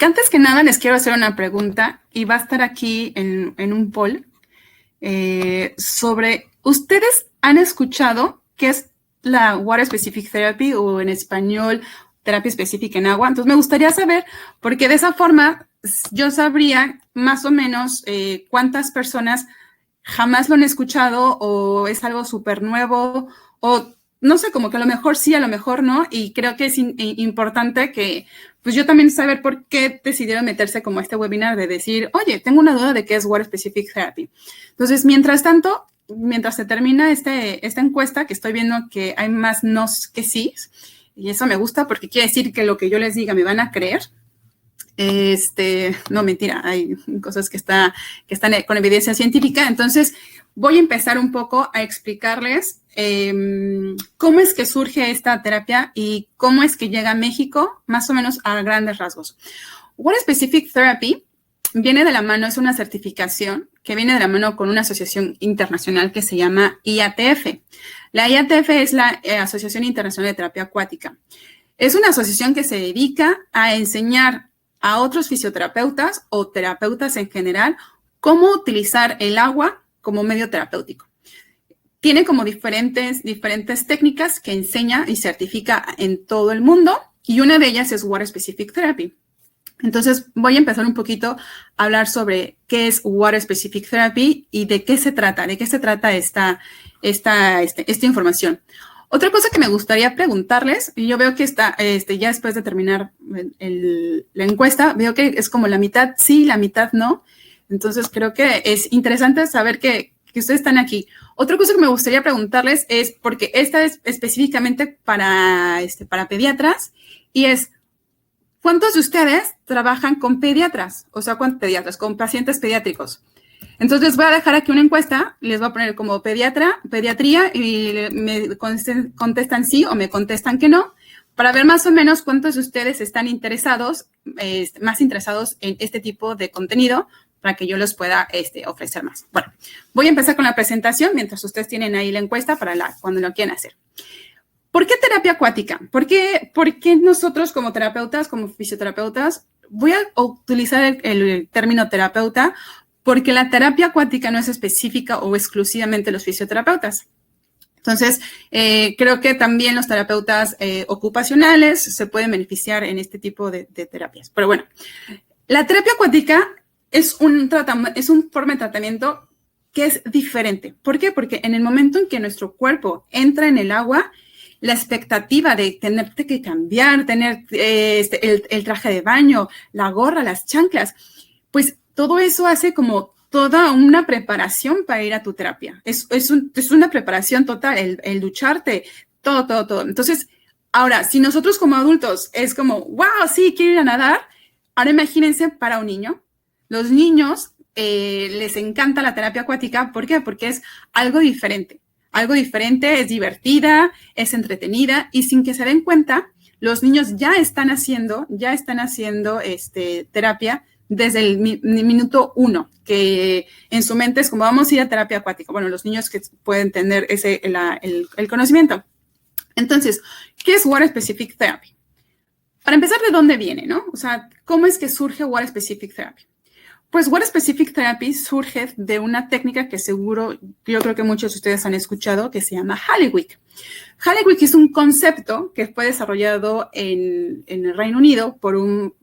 que antes que nada les quiero hacer una pregunta y va a estar aquí en un poll sobre, ¿ustedes han escuchado qué es la Water Specific Therapy o en español terapia específica en agua? Entonces me gustaría saber, porque de esa forma yo sabría más o menos cuántas personas jamás lo han escuchado o es algo súper nuevo o no sé, como que a lo mejor sí, a lo mejor no, y creo que es importante que, pues yo también saber por qué decidieron meterse como a este webinar de decir, oye, tengo una duda de qué es Water Specific Therapy. Entonces, mientras tanto, mientras se termina esta encuesta, que estoy viendo que hay más nos que sí, y eso me gusta porque quiere decir que lo que yo les diga me van a creer. No, mentira, hay cosas que están con evidencia científica. Entonces, voy a empezar un poco a explicarles cómo es que surge esta terapia y cómo es que llega a México, más o menos a grandes rasgos. Water Specific Therapy viene de la mano, es una certificación que viene de la mano con una asociación internacional que se llama IATF. La IATF es la Asociación Internacional de Terapia Acuática. Es una asociación que se dedica a enseñar a otros fisioterapeutas o terapeutas en general cómo utilizar el agua como medio terapéutico. Tiene como diferentes técnicas que enseña y certifica en todo el mundo y una de ellas es Water Specific Therapy. Entonces voy a empezar un poquito a hablar sobre qué es Water Specific Therapy y de qué se trata esta información. Otra cosa que me gustaría preguntarles, y yo veo que está, ya después de terminar la encuesta, veo que es como la mitad sí, la mitad no. Entonces, creo que es interesante saber que ustedes están aquí. Otra cosa que me gustaría preguntarles es, porque esta es específicamente para pediatras, y es, ¿cuántos de ustedes trabajan con pediatras? O sea, ¿cuántos pediatras? Con pacientes pediátricos. Entonces, les voy a dejar aquí una encuesta, les voy a poner como pediatría, y me contestan sí o me contestan que no, para ver más o menos cuántos de ustedes están interesados, más interesados en este tipo de contenido, para que yo los pueda ofrecer más. Bueno, voy a empezar con la presentación, mientras ustedes tienen ahí la encuesta para cuando lo quieran hacer. ¿Por qué terapia acuática? ¿Por qué nosotros como terapeutas, como fisioterapeutas, voy a utilizar el término terapeuta? Porque la terapia acuática no es específica o exclusivamente los fisioterapeutas. Entonces, creo que también los terapeutas ocupacionales se pueden beneficiar en este tipo de terapias. Pero bueno, la terapia acuática es un forma de tratamiento que es diferente. ¿Por qué? Porque en el momento en que nuestro cuerpo entra en el agua, la expectativa de tenerte que cambiar, tener el traje de baño, la gorra, las chanclas, pues todo eso hace como toda una preparación para ir a tu terapia. Es una preparación total, el ducharte, todo. Entonces, ahora, si nosotros como adultos es como, wow, sí, quiero ir a nadar, ahora imagínense para un niño. Los niños les encanta la terapia acuática. ¿Por qué? Porque es algo diferente. Algo diferente, es divertida, es entretenida y sin que se den cuenta, los niños ya están haciendo terapia desde el minuto 1, que en su mente es como vamos a ir a terapia acuática. Bueno, los niños que pueden tener el conocimiento. Entonces, ¿qué es Water Specific Therapy? Para empezar, ¿de dónde viene, no? O sea, ¿cómo es que surge Water Specific Therapy? Pues Water Specific Therapy surge de una técnica que seguro, yo creo que muchos de ustedes han escuchado, que se llama Halliwick. Halliwick es un concepto que fue desarrollado en el Reino Unido por un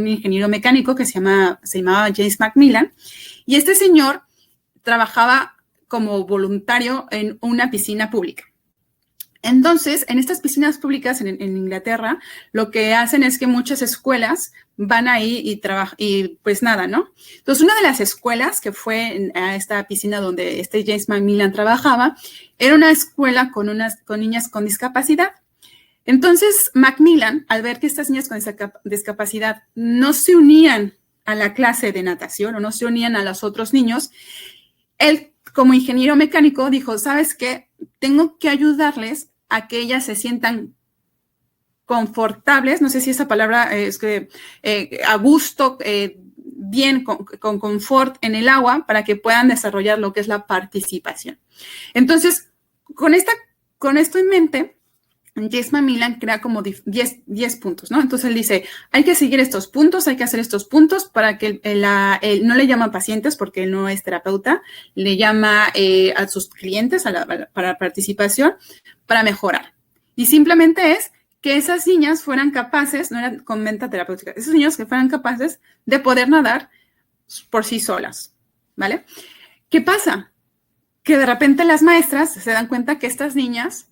ingeniero mecánico que se llamaba James Macmillan. Y este señor trabajaba como voluntario en una piscina pública. Entonces, en estas piscinas públicas en Inglaterra, lo que hacen es que muchas escuelas van ahí y trabajan, y pues nada, ¿no? Entonces, una de las escuelas que fue a esta piscina donde James Macmillan trabajaba, era una escuela con niñas con discapacidad. Entonces, Macmillan, al ver que estas niñas con discapacidad no se unían a la clase de natación o no se unían a los otros niños, él, como ingeniero mecánico, dijo, ¿sabes qué? Tengo que ayudarles a que ellas se sientan confortables, no sé si esa palabra es que a gusto, bien, con confort en el agua, para que puedan desarrollar lo que es la participación. Entonces, con esto en mente, Jess McMillan crea como 10 puntos, ¿no? Entonces él dice, hay que seguir estos puntos, hay que hacer estos puntos para que no le llaman pacientes porque él no es terapeuta, le llama a sus clientes para participación para mejorar. Y simplemente es que esas niñas fueran capaces, no eran con venta terapéutica, esos niños que fueran capaces de poder nadar por sí solas, ¿vale? ¿Qué pasa? Que de repente las maestras se dan cuenta que estas niñas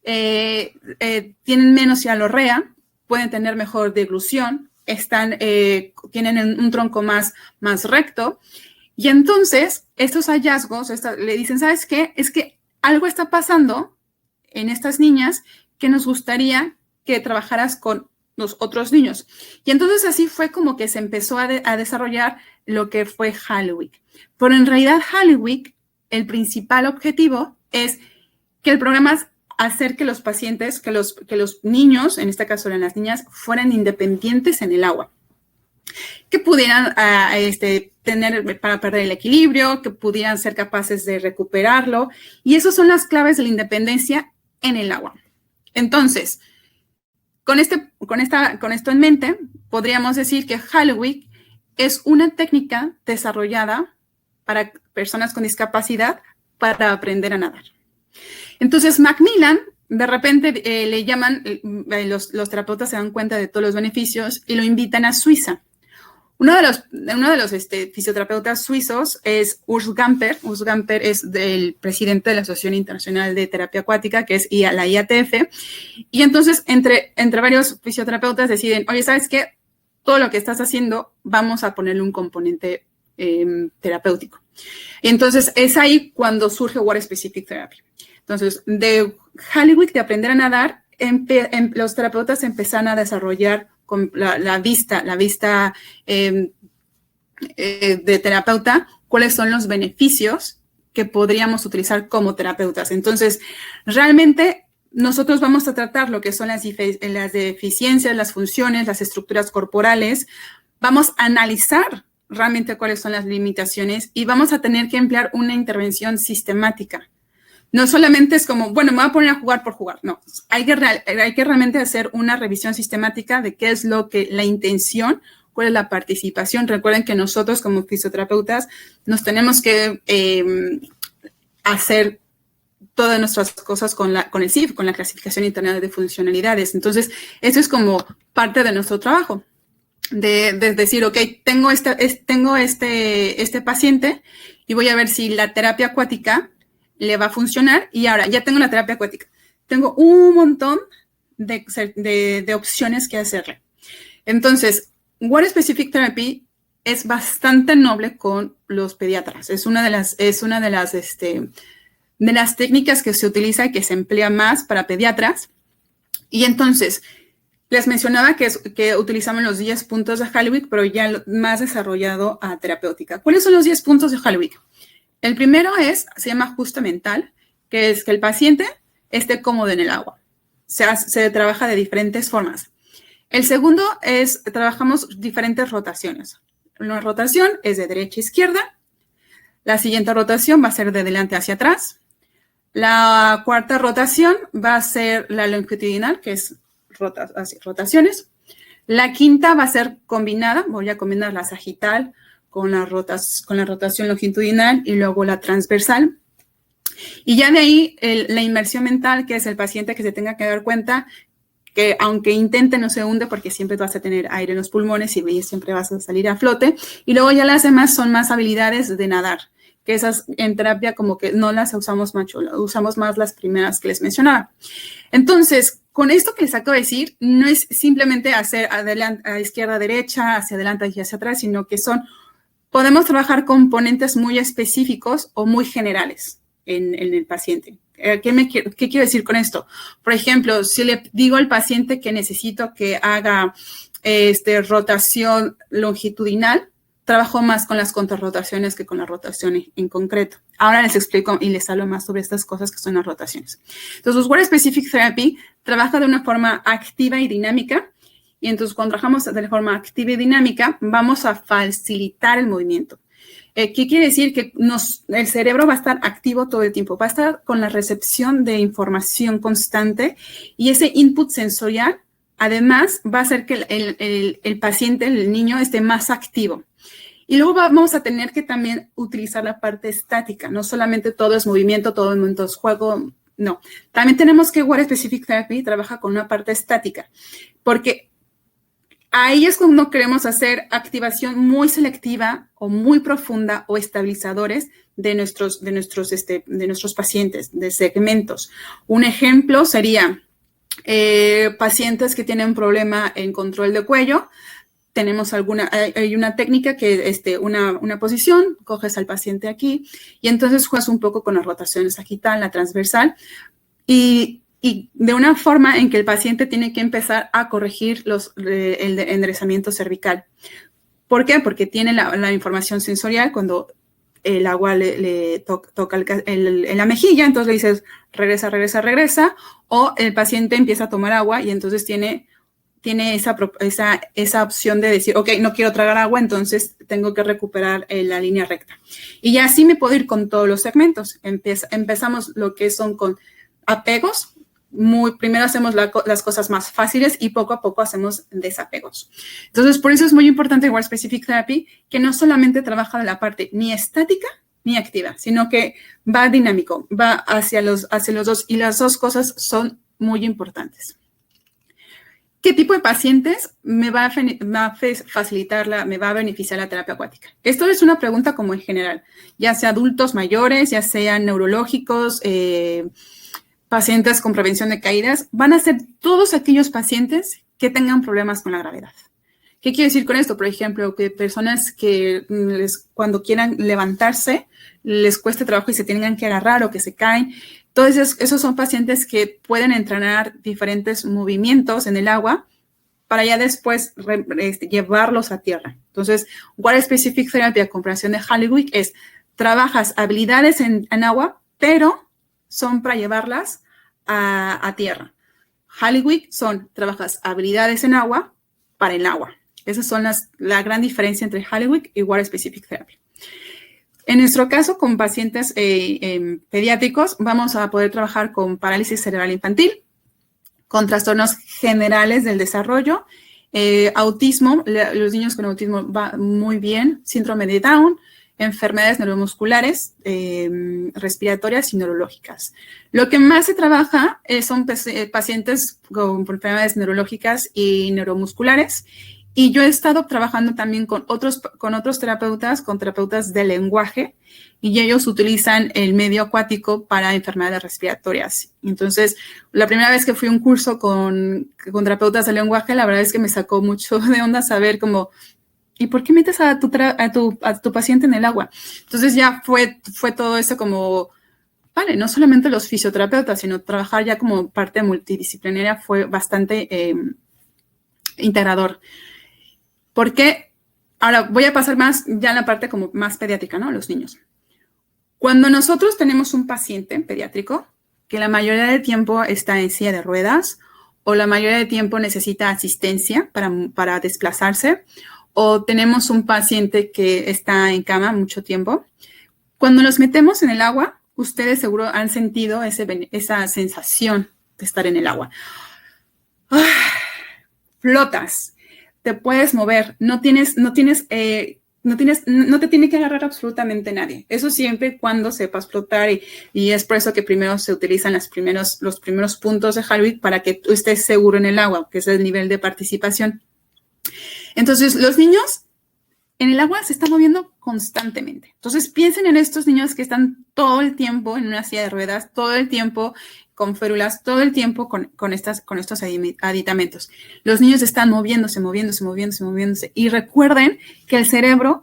tienen menos hialorrea, pueden tener mejor deglución, tienen un tronco más recto, y entonces estos hallazgos le dicen, ¿sabes qué? Es que algo está pasando en estas niñas que nos gustaría que trabajaras con los otros niños. Y entonces así fue como que se empezó a desarrollar lo que fue Halliwick. Pero en realidad Halliwick, el principal objetivo es que el programa hacer que los pacientes, que los niños, en este caso eran las niñas, fueran independientes en el agua. Que pudieran tener para perder el equilibrio, que pudieran ser capaces de recuperarlo. Y esas son las claves de la independencia en el agua. Entonces, con esto en mente, podríamos decir que Halliwick es una técnica desarrollada para personas con discapacidad para aprender a nadar. Entonces, McMillan, de repente le llaman, los terapeutas se dan cuenta de todos los beneficios y lo invitan a Suiza. Uno de los fisioterapeutas suizos es Urs Gamper. Urs Gamper es el presidente de la Asociación Internacional de Terapia Acuática, que es la IATF. Y entonces, entre varios fisioterapeutas deciden, oye, ¿sabes qué? Todo lo que estás haciendo, vamos a ponerle un componente terapéutico. Y entonces, es ahí cuando surge Water Specific Therapy. Entonces, de Halliwick, de aprender a nadar, los terapeutas empezaron a desarrollar con la vista de terapeuta, cuáles son los beneficios que podríamos utilizar como terapeutas. Entonces, realmente nosotros vamos a tratar lo que son las deficiencias, las funciones, las estructuras corporales. Vamos a analizar realmente cuáles son las limitaciones y vamos a tener que emplear una intervención sistemática. No solamente es como, bueno, me voy a poner a jugar por jugar. No, hay que realmente hacer una revisión sistemática de qué es la intención, cuál es la participación. Recuerden que nosotros como fisioterapeutas nos tenemos que hacer todas nuestras cosas con el CIF, con la clasificación internacional de funcionalidades. Entonces, eso es como parte de nuestro trabajo. De decir, ok, tengo este paciente y voy a ver si la terapia acuática le va a funcionar y ahora ya tengo la terapia acuática. Tengo un montón de opciones que hacerle. Entonces, Water Specific Therapy es bastante noble con los pediatras. Es una de las técnicas que se utiliza y que se emplea más para pediatras. Y entonces, les mencionaba que utilizamos los 10 puntos de Halliwick, pero ya más desarrollado a terapéutica. ¿Cuáles son los 10 puntos de Halliwick? El primero se llama ajuste mental, que es que el paciente esté cómodo en el agua. Se trabaja de diferentes formas. El segundo trabajamos diferentes rotaciones. Una rotación es de derecha a izquierda. La siguiente rotación va a ser de delante hacia atrás. La cuarta rotación va a ser la longitudinal, que es rotaciones. La quinta va a ser combinada. Voy a combinar la sagital con la rotación longitudinal y luego la transversal. Y ya de ahí la inmersión mental, que es el paciente que se tenga que dar cuenta que aunque intente no se hunde porque siempre vas a tener aire en los pulmones y siempre vas a salir a flote. Y luego ya las demás son más habilidades de nadar, que esas en terapia como que no las usamos mucho, usamos más las primeras que les mencionaba. Entonces, con esto que les acabo de decir, no es simplemente hacer adelante, a izquierda, a derecha, hacia adelante y hacia atrás, sino que podemos trabajar componentes muy específicos o muy generales en el paciente. ¿Qué quiero decir con esto? Por ejemplo, si le digo al paciente que necesito que haga rotación longitudinal, trabajo más con las contrarrotaciones que con la rotación en concreto. Ahora les explico y les hablo más sobre estas cosas que son las rotaciones. Entonces, Water Specific Therapy trabaja de una forma activa y dinámica. Y entonces, cuando trabajamos de forma activa y dinámica, vamos a facilitar el movimiento. ¿Qué quiere decir? Que el cerebro va a estar activo todo el tiempo, va a estar con la recepción de información constante y ese input sensorial, además, va a hacer que el paciente, el niño, esté más activo. Y luego vamos a tener que también utilizar la parte estática. No solamente todo es movimiento, todo el momento es juego, no. También tenemos que Water Specific Therapy trabaja con una parte estática, porque ahí es cuando queremos hacer activación muy selectiva o muy profunda o estabilizadores de nuestros pacientes, de segmentos. Un ejemplo sería pacientes que tienen problema en control de cuello. Tenemos hay una técnica que es una posición, coges al paciente aquí y entonces juegas un poco con la rotación sagital, la transversal y de una forma en que el paciente tiene que empezar a corregir el enderezamiento cervical. ¿Por qué? Porque tiene la información sensorial cuando el agua le toca en la mejilla, entonces le dices regresa, regresa, regresa, o el paciente empieza a tomar agua y entonces tiene esa opción de decir, ok, no quiero tragar agua, entonces tengo que recuperar la línea recta. Y ya así me puedo ir con todos los segmentos. Empezamos lo que son con apegos. Primero hacemos las cosas más fáciles y poco a poco hacemos desapegos. Entonces, por eso es muy importante Water Specific Therapy, que no solamente trabaja la parte ni estática ni activa, sino que va dinámico, va hacia los dos, y las dos cosas son muy importantes. ¿Qué tipo de pacientes me va a facilitar, me va a beneficiar la terapia acuática? Esto es una pregunta como en general, ya sea adultos mayores, ya sean neurológicos, pacientes con prevención de caídas, van a ser todos aquellos pacientes que tengan problemas con la gravedad. ¿Qué quiero decir con esto? Por ejemplo, que personas que cuando quieran levantarse les cueste trabajo y se tengan que agarrar o que se caen. Entonces, esos son pacientes que pueden entrenar diferentes movimientos en el agua para ya después llevarlos a tierra. Entonces, Water Specific Therapy a comparación de Halliwick es, trabajas habilidades en agua, pero son para llevarlas a tierra. Halliwick trabajas habilidades en agua para el agua. Esas son la gran diferencia entre Halliwick y Water Specific Therapy. En nuestro caso, con pacientes pediátricos, vamos a poder trabajar con parálisis cerebral infantil, con trastornos generales del desarrollo, autismo, los niños con autismo va muy bien, síndrome de Down, enfermedades neuromusculares, respiratorias y neurológicas. Lo que más se trabaja son pacientes con enfermedades neurológicas y neuromusculares. Y yo he estado trabajando también con otros terapeutas de lenguaje, y ellos utilizan el medio acuático para enfermedades respiratorias. Entonces, la primera vez que fui a un curso con terapeutas de lenguaje, la verdad es que me sacó mucho de onda saber cómo, ¿y por qué metes a tu paciente en el agua? Entonces ya fue todo eso como, vale, no solamente los fisioterapeutas, sino trabajar ya como parte multidisciplinaria fue bastante integrador. Porque, ahora voy a pasar más ya en la parte como más pediátrica, ¿no? Los niños. Cuando nosotros tenemos un paciente pediátrico que la mayoría del tiempo está en silla de ruedas o la mayoría del tiempo necesita asistencia para desplazarse, o tenemos un paciente que está en cama mucho tiempo, cuando nos metemos en el agua, ustedes seguro han sentido esa sensación de estar en el agua. Flotas. Te puedes mover, no te tiene que agarrar absolutamente nadie. Eso siempre cuando sepas flotar, y es por eso que primero se utilizan los primeros puntos de Halliwick para que tú estés seguro en el agua, que es el nivel de participación. Entonces, los niños en el agua se están moviendo constantemente. Entonces, piensen en estos niños que están todo el tiempo en una silla de ruedas, todo el tiempo con férulas, todo el tiempo con estos aditamentos. Los niños están moviéndose. Y recuerden que el cerebro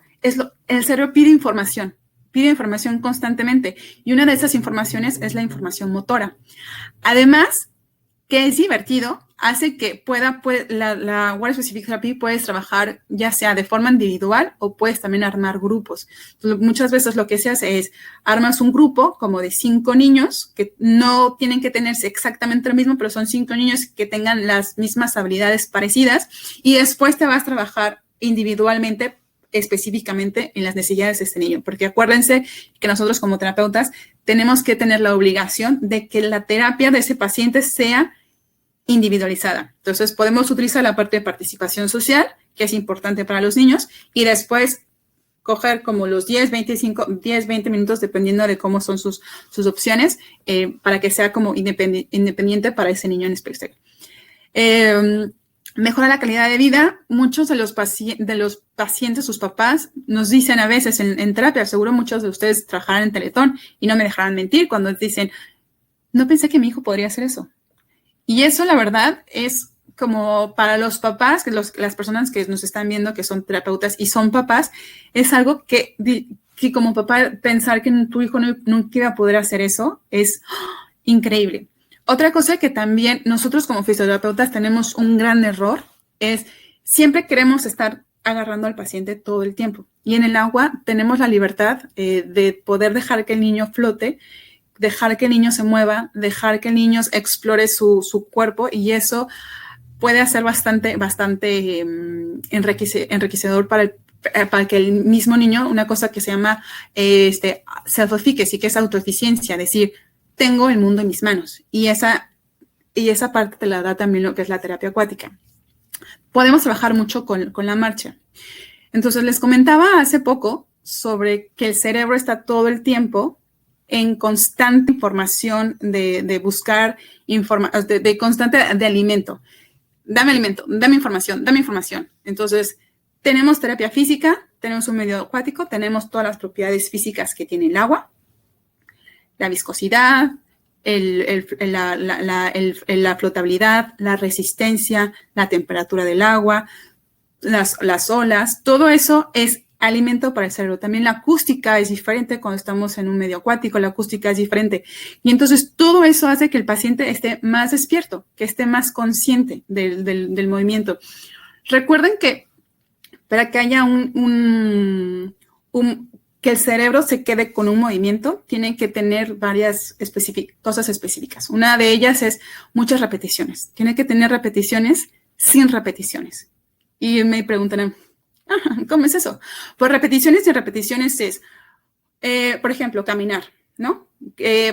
pide información constantemente. Y una de esas informaciones es la información motora. Además, que es divertido, hace que la Water Specific Therapy puedes trabajar ya sea de forma individual o puedes también armar grupos. Entonces, muchas veces lo que se hace es armas un grupo como de 5 niños que no tienen que tenerse exactamente lo mismo, pero son 5 niños que tengan las mismas habilidades parecidas, y después te vas a trabajar individualmente específicamente en las necesidades de este niño, porque acuérdense que nosotros como terapeutas tenemos que tener la obligación de que la terapia de ese paciente sea individualizada. Entonces, podemos utilizar la parte de participación social, que es importante para los niños, y después coger como los 10, 20 minutos, dependiendo de cómo son sus opciones, para que sea como independiente para ese niño en especial. Mejora la calidad de vida. Muchos de los pacientes, sus papás, nos dicen a veces en terapia, seguro muchos de ustedes trabajarán en Teletón y no me dejarán mentir cuando dicen, no pensé que mi hijo podría hacer eso. Y eso, la verdad, es como para los papás, que las personas que nos están viendo, que son terapeutas y son papás, es algo que como papá pensar que tu hijo no iba a poder hacer eso es increíble. Otra cosa que también nosotros como fisioterapeutas tenemos un gran error es siempre queremos estar agarrando al paciente todo el tiempo. Y en el agua tenemos la libertad de poder dejar que el niño flote, dejar que el niño se mueva, dejar que el niño explore su cuerpo, y eso puede hacer bastante enriquecedor para que el mismo niño, una cosa que se llama self-efficacy, que es autoeficiencia, decir, tengo el mundo en mis manos. Y esa parte te la da también lo que es la terapia acuática. Podemos trabajar mucho con la marcha. Entonces, les comentaba hace poco sobre que el cerebro está todo el tiempo en constante información de buscar de constante de alimento. Dame alimento, dame información. Entonces, tenemos terapia física, tenemos un medio acuático, tenemos todas las propiedades físicas que tiene el agua, la viscosidad, la flotabilidad, la resistencia, la temperatura del agua, las olas, todo eso es alimento para el cerebro. También la acústica es diferente cuando estamos en un medio acuático, la acústica es diferente. Y entonces todo eso hace que el paciente esté más despierto, que esté más consciente del movimiento. Recuerden que para que haya que el cerebro se quede con un movimiento, tiene que tener varias cosas específicas. Una de ellas es muchas repeticiones. Tiene que tener repeticiones sin repeticiones. Y me preguntarán, ¿cómo es eso? Pues repeticiones y repeticiones es, por ejemplo, caminar, ¿no?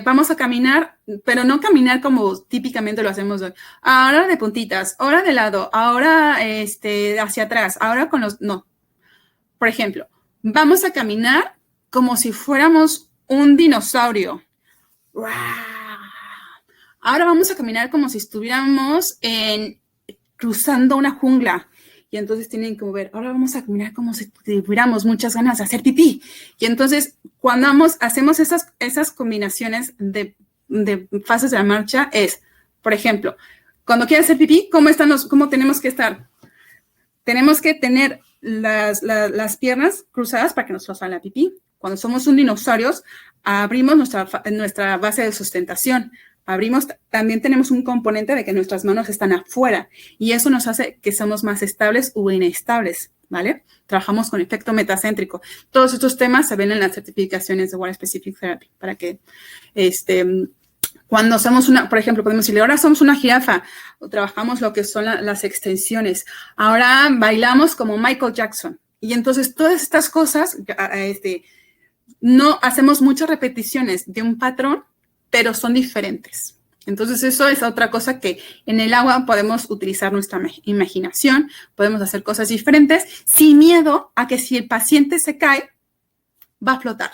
Vamos a caminar, pero no caminar como típicamente lo hacemos hoy. Ahora de puntitas, ahora de lado, ahora hacia atrás, ahora con los... No. Por ejemplo, vamos a caminar como si fuéramos un dinosaurio. Ahora vamos a caminar como si estuviéramos cruzando una jungla. Y entonces tienen que mover. Ahora vamos a caminar como si tuviéramos muchas ganas de hacer pipí. Y entonces, cuando hacemos esas combinaciones de fases de la marcha, es, por ejemplo, cuando quieres hacer pipí, ¿cómo tenemos que estar? Tenemos que tener las piernas cruzadas para que nos salga la pipí. Cuando somos un dinosaurios, abrimos nuestra base de sustentación. También tenemos un componente de que nuestras manos están afuera y eso nos hace que somos más estables o inestables, ¿vale? Trabajamos con efecto metacéntrico. Todos estos temas se ven en las certificaciones de Water Specific Therapy para que, cuando somos por ejemplo, podemos decirle, ahora somos una jirafa, o trabajamos lo que son las extensiones. Ahora bailamos como Michael Jackson. Y entonces todas estas cosas, no hacemos muchas repeticiones de un patrón, pero son diferentes. Entonces, eso es otra cosa que en el agua podemos utilizar nuestra imaginación, podemos hacer cosas diferentes sin miedo a que si el paciente se cae, va a flotar.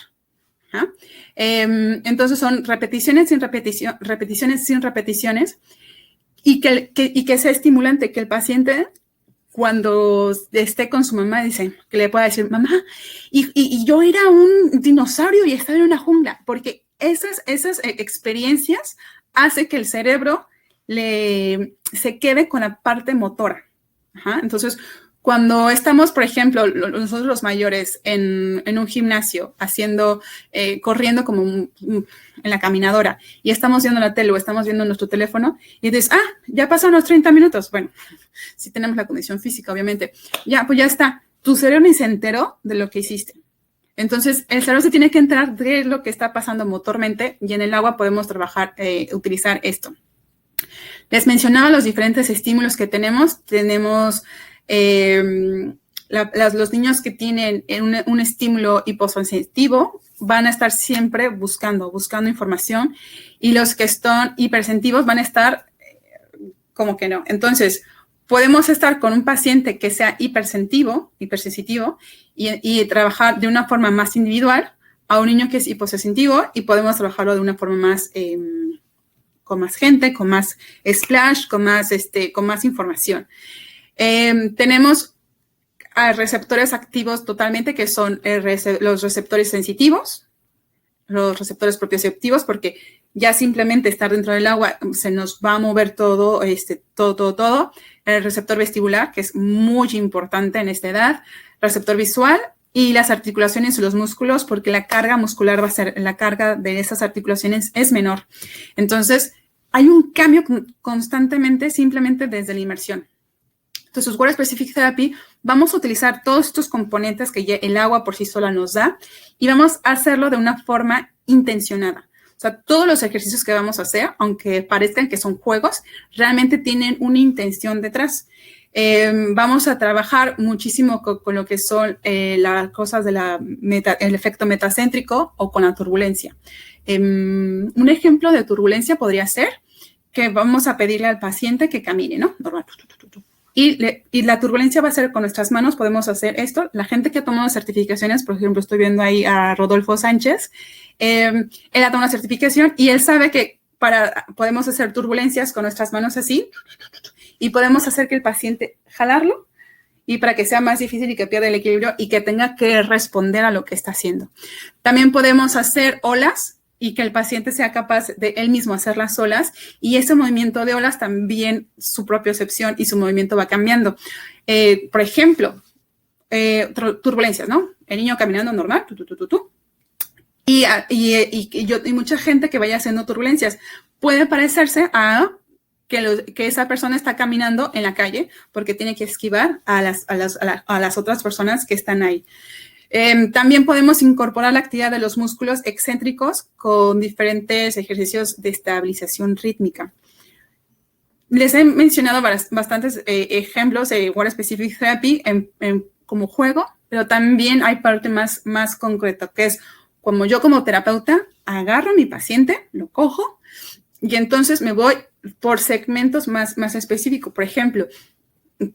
¿Ah? Entonces, son repeticiones sin repeticiones y que sea estimulante, que el paciente, cuando esté con su mamá, que le pueda decir, mamá, y yo era un dinosaurio y estaba en una jungla, porque esas experiencias hacen que el cerebro se quede con la parte motora. Ajá. Entonces, cuando estamos, por ejemplo, nosotros los mayores en un gimnasio corriendo como en la caminadora y estamos viendo la tele o estamos viendo nuestro teléfono y dices, ya pasan los 30 minutos. Bueno, si tenemos la condición física, obviamente. Pues ya está. Tu cerebro ni se enteró de lo que hiciste. Entonces, el cerebro se tiene que enterar de lo que está pasando motormente y en el agua podemos utilizar esto. Les mencionaba los diferentes estímulos que tenemos. Tenemos Los niños que tienen un estímulo hiposensitivo van a estar siempre buscando información, y los que están hipersensitivos van a estar como que no. Entonces, podemos estar con un paciente que sea hipersensitivo, y trabajar de una forma más individual a un niño que es hiposensitivo, y podemos trabajarlo de una forma más, con más gente, con más splash, con más información. Tenemos a receptores activos totalmente, que son los receptores sensitivos, los receptores propioceptivos, porque ya simplemente estar dentro del agua se nos va a mover todo. El receptor vestibular, que es muy importante en esta edad, receptor visual, y las articulaciones y los músculos, porque la carga muscular la carga de esas articulaciones es menor. Entonces, hay un cambio constantemente simplemente desde la inmersión. Entonces, Water Specific Therapy, vamos a utilizar todos estos componentes que ya el agua por sí sola nos da, y vamos a hacerlo de una forma intencionada. O sea, todos los ejercicios que vamos a hacer, aunque parezcan que son juegos, realmente tienen una intención detrás. Vamos a trabajar muchísimo con lo que son las cosas del efecto metacéntrico, o con la turbulencia. Un ejemplo de turbulencia podría ser que vamos a pedirle al paciente que camine, ¿no? Normal. Y la turbulencia va a ser con nuestras manos. Podemos hacer esto. La gente que ha tomado certificaciones, por ejemplo, estoy viendo ahí a Rodolfo Sánchez, él ha tomado una certificación y él sabe que podemos hacer turbulencias con nuestras manos así, y podemos hacer que el paciente jalarlo, y para que sea más difícil y que pierda el equilibrio y que tenga que responder a lo que está haciendo. También podemos hacer olas, y que el paciente sea capaz de él mismo hacer las olas, y ese movimiento de olas también, su propiocepción y su movimiento va cambiando. Por ejemplo, turbulencias, ¿no? El niño caminando normal, y mucha gente que vaya haciendo turbulencias puede parecerse a que esa persona está caminando en la calle porque tiene que esquivar a las otras personas que están ahí. También podemos incorporar la actividad de los músculos excéntricos con diferentes ejercicios de estabilización rítmica. Les he mencionado bastantes ejemplos de Water Specific Therapy como juego, pero también hay parte más concreta, que es como yo como terapeuta agarro a mi paciente, lo cojo, y entonces me voy por segmentos más específicos. Por ejemplo,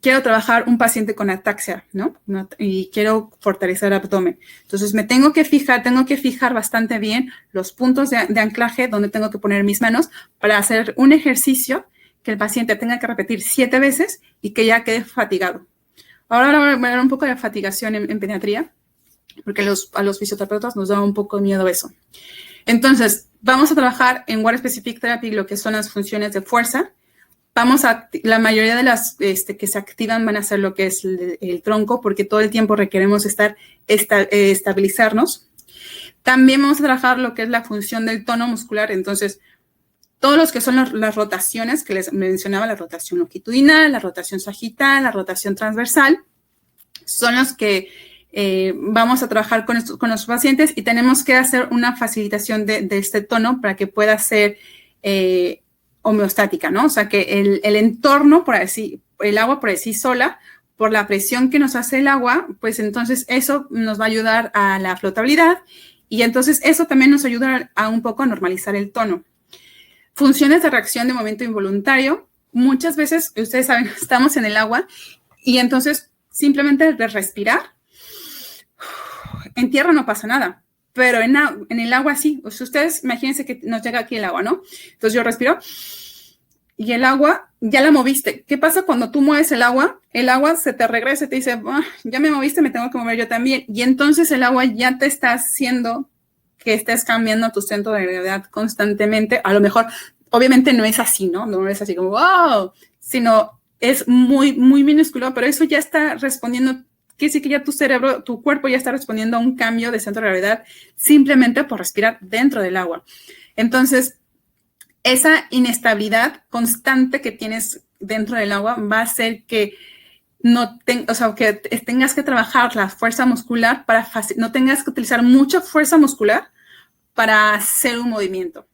quiero trabajar un paciente con ataxia, ¿no? Y quiero fortalecer el abdomen. Entonces, me tengo que fijar bastante bien los puntos de anclaje donde tengo que poner mis manos para hacer un ejercicio que el paciente tenga que repetir 7 veces y que ya quede fatigado. Ahora voy a hablar un poco de fatigación en pediatría, porque a los fisioterapeutas nos da un poco de miedo eso. Entonces, vamos a trabajar en Water Specific Therapy lo que son las funciones de fuerza. La mayoría de las que se activan van a ser lo que es el tronco, porque todo el tiempo requeremos estabilizarnos. También vamos a trabajar lo que es la función del tono muscular. Entonces, todos los que son las rotaciones que les mencionaba, la rotación longitudinal, la rotación sagital, la rotación transversal, son los que vamos a trabajar con los pacientes, y tenemos que hacer una facilitación de este tono para que pueda ser homeostática, ¿no? O sea, que el entorno, el agua por sí sola, por la presión que nos hace el agua, pues entonces eso nos va a ayudar a la flotabilidad, y entonces eso también nos ayuda a un poco a normalizar el tono. Funciones de reacción de movimiento involuntario. Muchas veces, ustedes saben, estamos en el agua y entonces simplemente de respirar, en tierra no pasa nada, pero en el agua sí. O sea, ustedes imagínense que nos llega aquí el agua, ¿no? Entonces yo respiro y el agua ya la moviste. ¿Qué pasa cuando tú mueves el agua? El agua se te regresa y te dice, ya me moviste, me tengo que mover yo también. Y entonces el agua ya te está haciendo que estés cambiando tu centro de gravedad constantemente. A lo mejor, obviamente no es así, ¿no? No es así como, wow, sino es muy, muy minúsculo, pero eso ya está respondiendo. Quiere decir que ya tu cerebro, tu cuerpo ya está respondiendo a un cambio de centro de gravedad simplemente por respirar dentro del agua. Entonces, esa inestabilidad constante que tienes dentro del agua va a hacer que que tengas que trabajar la fuerza muscular no tengas que utilizar mucha fuerza muscular para hacer un movimiento.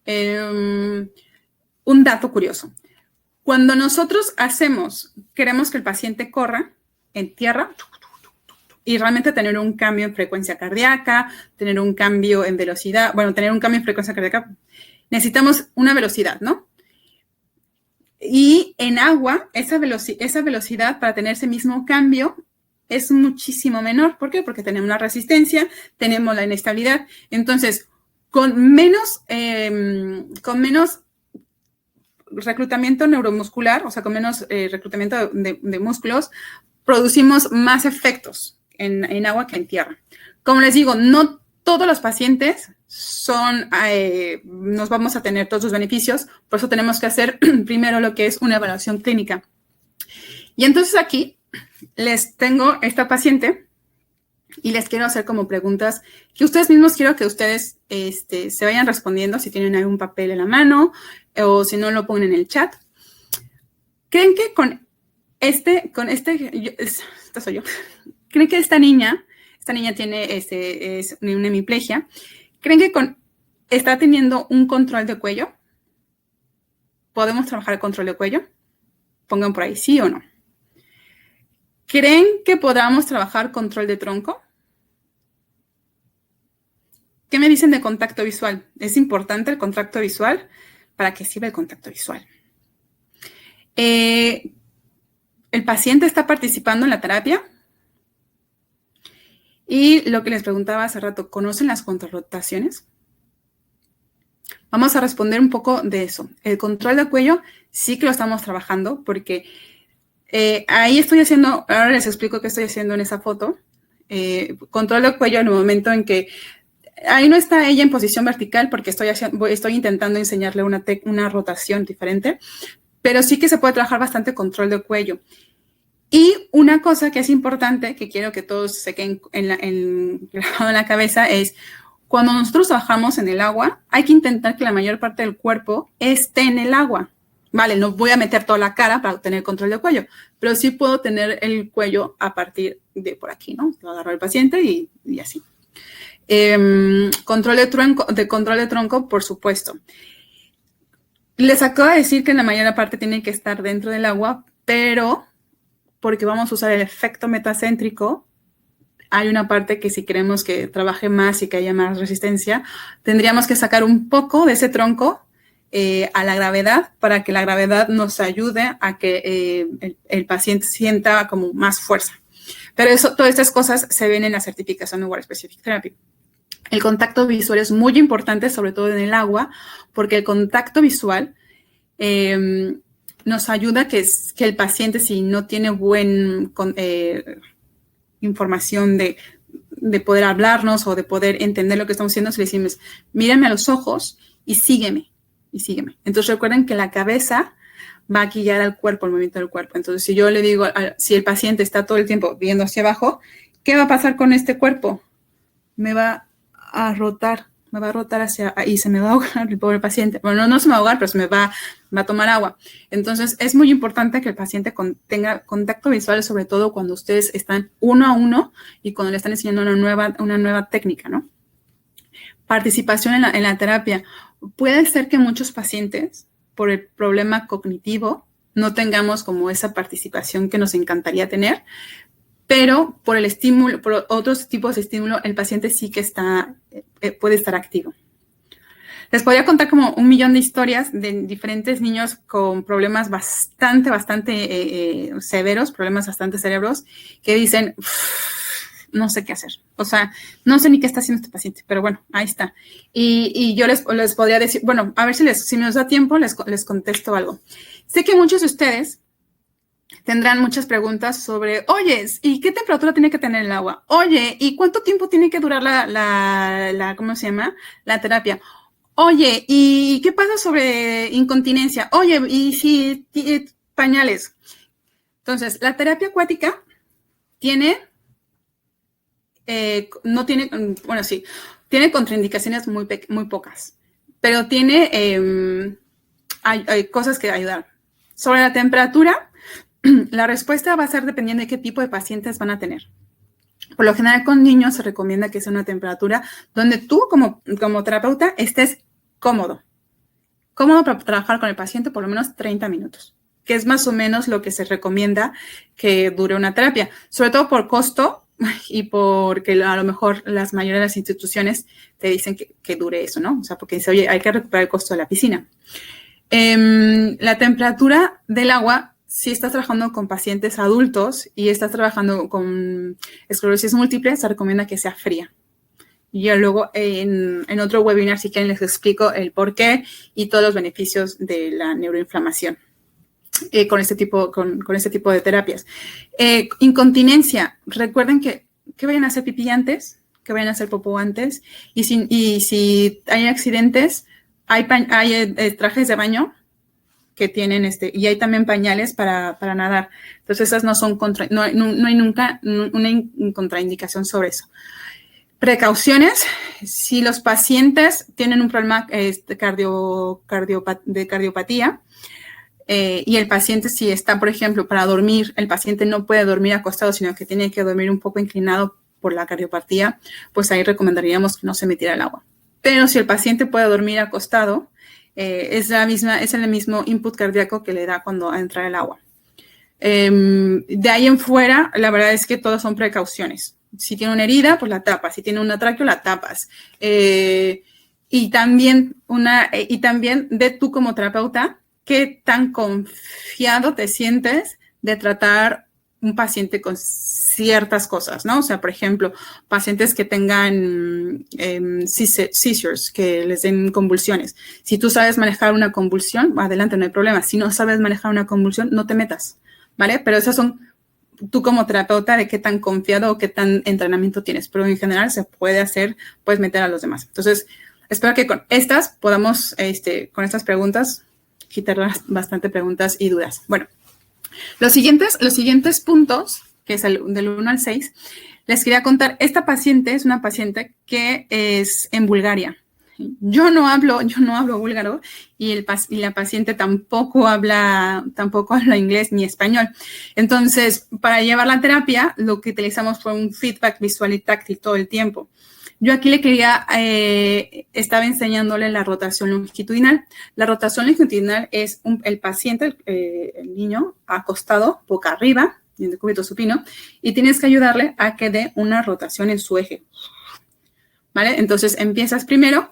Un dato curioso. Cuando nosotros queremos que el paciente corra en tierra, y realmente tener un cambio en frecuencia cardíaca, tener un cambio en velocidad, bueno, tener un cambio en frecuencia cardíaca, necesitamos una velocidad, ¿no? Y en agua, esa velocidad para tener ese mismo cambio es muchísimo menor. ¿Por qué? Porque tenemos la resistencia, tenemos la inestabilidad. Entonces, con menos reclutamiento neuromuscular, o sea, con menos reclutamiento de músculos, producimos más efectos en agua que en tierra. Como les digo, no todos los pacientes nos vamos a tener todos los beneficios, por eso tenemos que hacer primero lo que es una evaluación clínica. Y entonces aquí les tengo esta paciente y les quiero hacer como preguntas que ustedes mismos quiero que ustedes se vayan respondiendo si tienen algún papel en la mano o si no lo ponen en el chat. ¿Creen que esta soy yo, creen que esta niña tiene es una hemiplegia? ¿Creen que está teniendo un control de cuello? ¿Podemos trabajar el control de cuello? Pongan por ahí sí o no. ¿Creen que podamos trabajar control de tronco? ¿Qué me dicen de contacto visual? ¿Es importante el contacto visual? ¿Para qué sirve el contacto visual? ¿El paciente está participando en la terapia? Y lo que les preguntaba hace rato, ¿conocen las contrarrotaciones? Vamos a responder un poco de eso. El control de cuello sí que lo estamos trabajando porque ahí estoy haciendo, ahora les explico qué estoy haciendo en esa foto. Control de cuello en el momento en que ahí no está ella en posición vertical porque estoy intentando enseñarle una rotación diferente, pero sí que se puede trabajar bastante control de cuello. Y una cosa que es importante, que quiero que todos se queden grabado en la cabeza, es cuando nosotros trabajamos en el agua, hay que intentar que la mayor parte del cuerpo esté en el agua. Vale, no voy a meter toda la cara para obtener control de cuello, pero sí puedo tener el cuello a partir de por aquí, ¿no? Lo agarro al paciente y así. Control de tronco, por supuesto. Les acabo de decir que la mayor parte tiene que estar dentro del agua, pero porque vamos a usar el efecto metacéntrico, hay una parte que si queremos que trabaje más y que haya más resistencia, tendríamos que sacar un poco de ese tronco a la gravedad para que la gravedad nos ayude a que el paciente sienta como más fuerza. Pero todas estas cosas se ven en la certificación de Water Specific Therapy. El contacto visual es muy importante, sobre todo en el agua, porque el contacto visual nos ayuda que el paciente, si no tiene buena información de poder hablarnos o de poder entender lo que estamos haciendo, si le decimos, mírame a los ojos y sígueme. Entonces recuerden que la cabeza va a guiar al cuerpo, el movimiento del cuerpo. Entonces si yo le digo, si el paciente está todo el tiempo viendo hacia abajo, ¿qué va a pasar con este cuerpo? Me va a rotar hacia ahí, se me va a ahogar el pobre paciente. Bueno, no se me va a ahogar, pero se me va a tomar agua. Entonces, es muy importante que el paciente tenga contacto visual, sobre todo cuando ustedes están uno a uno y cuando le están enseñando una nueva técnica, ¿no? Participación en la terapia. Puede ser que muchos pacientes, por el problema cognitivo, no tengamos como esa participación que nos encantaría tener, pero por el estímulo, por otros tipos de estímulo, el paciente sí que puede estar activo. Les podría contar como 1,000,000 de historias de diferentes niños con problemas bastante severos, problemas bastante cerebros, que dicen, no sé qué hacer. O sea, no sé ni qué está haciendo este paciente, pero bueno, ahí está. Y yo les podría decir, bueno, a ver si nos da tiempo, les contesto algo. Sé que muchos de ustedes tendrán muchas preguntas sobre, oye, ¿y qué temperatura tiene que tener el agua? Oye, ¿y cuánto tiempo tiene que durar ¿cómo se llama? La terapia. Oye, ¿y qué pasa sobre incontinencia? Oye, ¿y si pañales? Entonces, la terapia acuática tiene contraindicaciones muy pocas, pero tiene hay cosas que ayudar. Sobre la temperatura, la respuesta va a ser dependiendo de qué tipo de pacientes van a tener. Por lo general, con niños se recomienda que sea una temperatura donde tú, como terapeuta, estés cómodo para trabajar con el paciente por lo menos 30 minutos, que es más o menos lo que se recomienda que dure una terapia. Sobre todo por costo, y porque a lo mejor las mayoría de las instituciones te dicen que dure eso, ¿no? O sea, porque dice, oye, hay que recuperar el costo de la piscina. La temperatura del agua, si estás trabajando con pacientes adultos y estás trabajando con esclerosis múltiple, se recomienda que sea fría. Yo luego en otro webinar, si quieren, les explico el por qué y todos los beneficios de la neuroinflamación con este tipo de terapias. Incontinencia, recuerden que vayan a hacer pipí antes, que vayan a hacer popó antes, y si hay accidentes, hay trajes de baño que tienen y hay también pañales para nadar. Entonces, esas no son no hay nunca una contraindicación sobre eso. Precauciones, si los pacientes tienen un problema de cardiopatía y el paciente si está, por ejemplo, para dormir, el paciente no puede dormir acostado, sino que tiene que dormir un poco inclinado por la cardiopatía, pues ahí recomendaríamos que no se metiera el agua. Pero si el paciente puede dormir acostado, es el mismo input cardíaco que le da cuando entra el agua. De ahí en fuera, la verdad es que todas son precauciones. Si tiene una herida, pues la tapas. Si tiene una tráqueo, la tapas. Y también de tú como terapeuta, ¿qué tan confiado te sientes de tratar un paciente con ciertas cosas, ¿no? O sea, por ejemplo, pacientes que tengan seizures, que les den convulsiones. Si tú sabes manejar una convulsión, adelante, no hay problema. Si no sabes manejar una convulsión, no te metas, ¿vale? Pero esas son tú como terapeuta de qué tan confiado o qué tan entrenamiento tienes. Pero en general se puede hacer, puedes meter a los demás. Entonces, espero que con estas podamos, con estas preguntas, quitar bastante preguntas y dudas. Bueno, los siguientes puntos, que es del 1 al 6, les quería contar. Esta paciente es una paciente que es en Bulgaria. Yo no hablo búlgaro y la paciente tampoco habla inglés ni español. Entonces, para llevar la terapia, lo que utilizamos fue un feedback visual y táctil todo el tiempo. Yo aquí estaba enseñándole la rotación longitudinal. La rotación longitudinal es el paciente, el niño, acostado, boca arriba, en decúbito supino, y tienes que ayudarle a que dé una rotación en su eje. ¿Vale? Entonces, empiezas primero,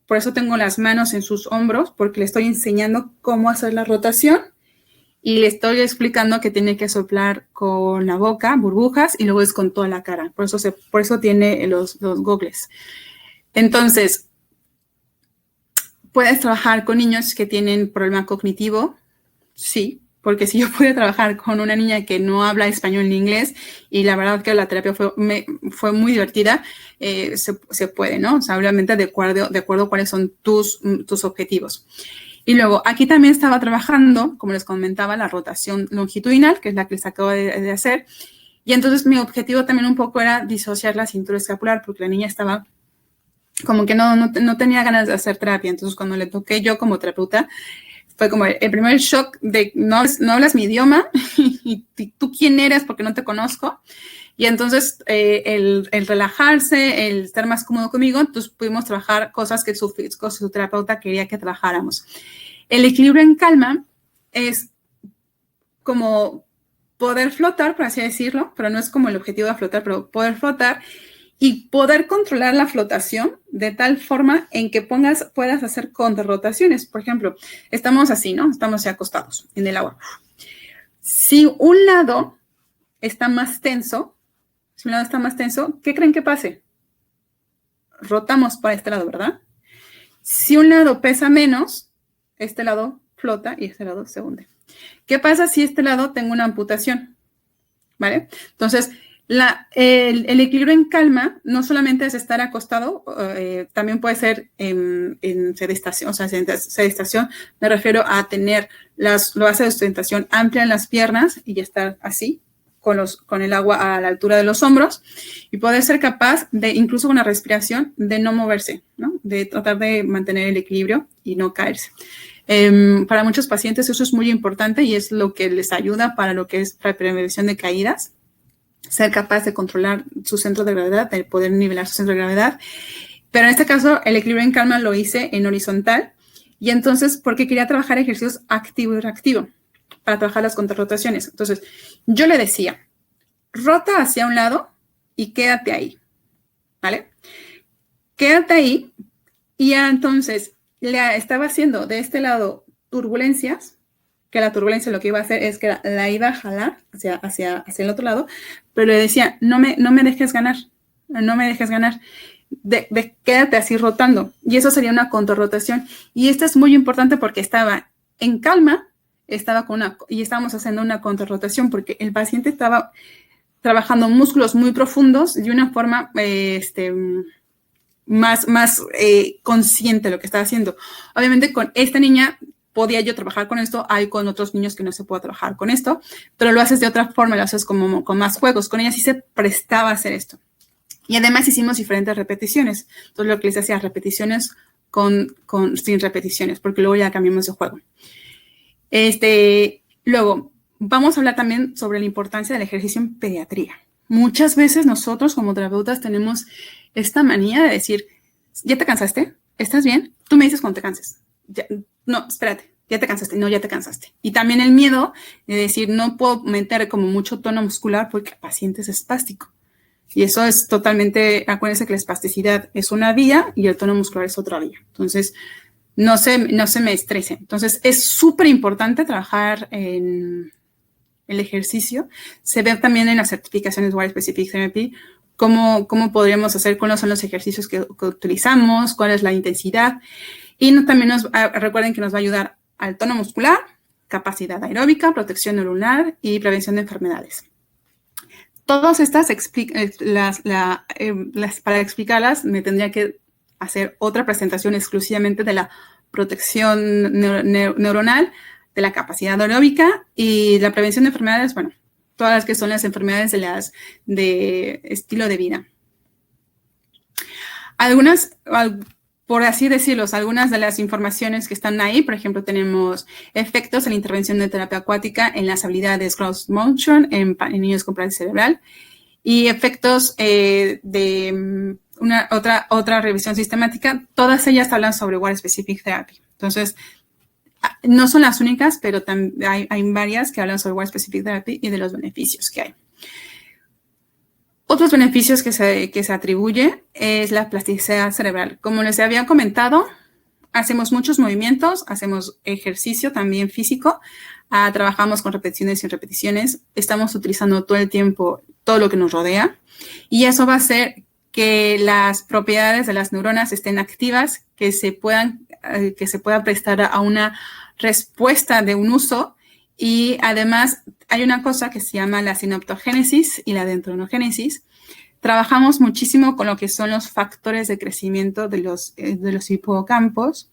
por eso tengo las manos en sus hombros, porque le estoy enseñando cómo hacer la rotación y le estoy explicando que tiene que soplar con la boca, burbujas, y luego es con toda la cara. Por eso tiene los gogles. Entonces, ¿puedes trabajar con niños que tienen problema cognitivo? Sí, porque si yo pude trabajar con una niña que no habla español ni inglés, y la verdad que la terapia fue muy divertida, se puede, ¿no? O sea, obviamente de acuerdo a cuáles son tus objetivos. Y luego, aquí también estaba trabajando, como les comentaba, la rotación longitudinal, que es la que les acabo de hacer. Y entonces mi objetivo también un poco era disociar la cintura escapular, porque la niña estaba como que no tenía ganas de hacer terapia. Entonces, cuando le toqué yo como terapeuta, fue como el primer shock de no hablas mi idioma y tú quién eres porque no te conozco. Y entonces el relajarse, el estar más cómodo conmigo, entonces pudimos trabajar cosas que su terapeuta quería que trabajáramos. El equilibrio en calma es como poder flotar, por así decirlo, pero no es como el objetivo de flotar, pero poder flotar y poder controlar la flotación de tal forma en que puedas hacer contrarrotaciones. Por ejemplo, estamos así, ¿no? Estamos ya acostados en el agua. Si un lado está más tenso, ¿qué creen que pase? Rotamos para este lado, ¿verdad? Si un lado pesa menos, este lado flota y este lado se hunde. ¿Qué pasa si este lado tengo una amputación? ¿Vale? Entonces, el equilibrio en calma no solamente es estar acostado, también puede ser en sedestación. O sea, sedestación me refiero a tener la base de sustentación amplia en las piernas y estar así, con el agua a la altura de los hombros, y poder ser capaz de, incluso con la respiración, de no moverse, ¿no? De tratar de mantener el equilibrio y no caerse. Para muchos pacientes eso es muy importante y es lo que les ayuda para lo que es la prevención de caídas, ser capaz de controlar su centro de gravedad, de poder nivelar su centro de gravedad. Pero en este caso, el equilibrio en calma lo hice en horizontal, y entonces, porque quería trabajar ejercicios activo y reactivo para trabajar las contrarrotaciones. Entonces, yo le decía, rota hacia un lado y quédate ahí, ¿vale? Quédate ahí y ya entonces le estaba haciendo de este lado turbulencias, que la turbulencia lo que iba a hacer es que la iba a jalar hacia el otro lado, pero le decía, no me dejes ganar, no me dejes ganar. Quédate así rotando, y eso sería una contrarrotación, y esto es muy importante porque estaba en calma, y estábamos haciendo una contrarrotación porque el paciente estaba trabajando músculos muy profundos de una forma más consciente de lo que estaba haciendo. Obviamente con esta niña podía yo trabajar con esto, hay con otros niños que no se puede trabajar con esto, pero lo haces de otra forma, lo haces como con más juegos, con ella sí se prestaba a hacer esto. Y además hicimos diferentes repeticiones. Entonces, lo que les hacía repeticiones sin repeticiones, porque luego ya cambiamos de juego. Luego, vamos a hablar también sobre la importancia del ejercicio en pediatría. Muchas veces nosotros como terapeutas tenemos esta manía de decir, ¿ya te cansaste? ¿Estás bien? Tú me dices cuando te canses. No, espérate, ya te cansaste. No, ya te cansaste. Y también el miedo de decir, no puedo meter como mucho tono muscular porque el paciente es espástico. Y eso es totalmente, acuérdense que la espasticidad es una vía y el tono muscular es otra vía. Entonces, no se me estresen. Entonces, es súper importante trabajar en el ejercicio. Se ve también en las certificaciones Wire Specific Therapy cómo podríamos hacer, cuáles son los ejercicios que utilizamos, cuál es la intensidad. Y también recuerden que nos va a ayudar al tono muscular, capacidad aeróbica, protección neuronal y prevención de enfermedades. Todas estas, para explicarlas, me tendría que hacer otra presentación exclusivamente de la protección neuronal, de la capacidad aeróbica y la prevención de enfermedades, bueno, todas las que son las enfermedades de estilo de vida. Algunas, por así decirlo, algunas de las informaciones que están ahí, por ejemplo, tenemos efectos de la intervención de terapia acuática en las habilidades cross motion en niños con parálisis cerebral y efectos de otra revisión sistemática. Todas ellas hablan sobre Wire Specific Therapy. Entonces, no son las únicas, pero hay varias que hablan sobre Wire Specific Therapy y de los beneficios que hay. Otros beneficios que se atribuye es la plasticidad cerebral. Como les había comentado, hacemos muchos movimientos, hacemos ejercicio también físico, trabajamos con repeticiones y repeticiones, estamos utilizando todo el tiempo todo lo que nos rodea y eso va a hacer que las propiedades de las neuronas estén activas, que se pueda prestar a una respuesta de un uso. Y además hay una cosa que se llama la sinaptogénesis y la dendronogénesis. Trabajamos muchísimo con lo que son los factores de crecimiento de los hipocampos,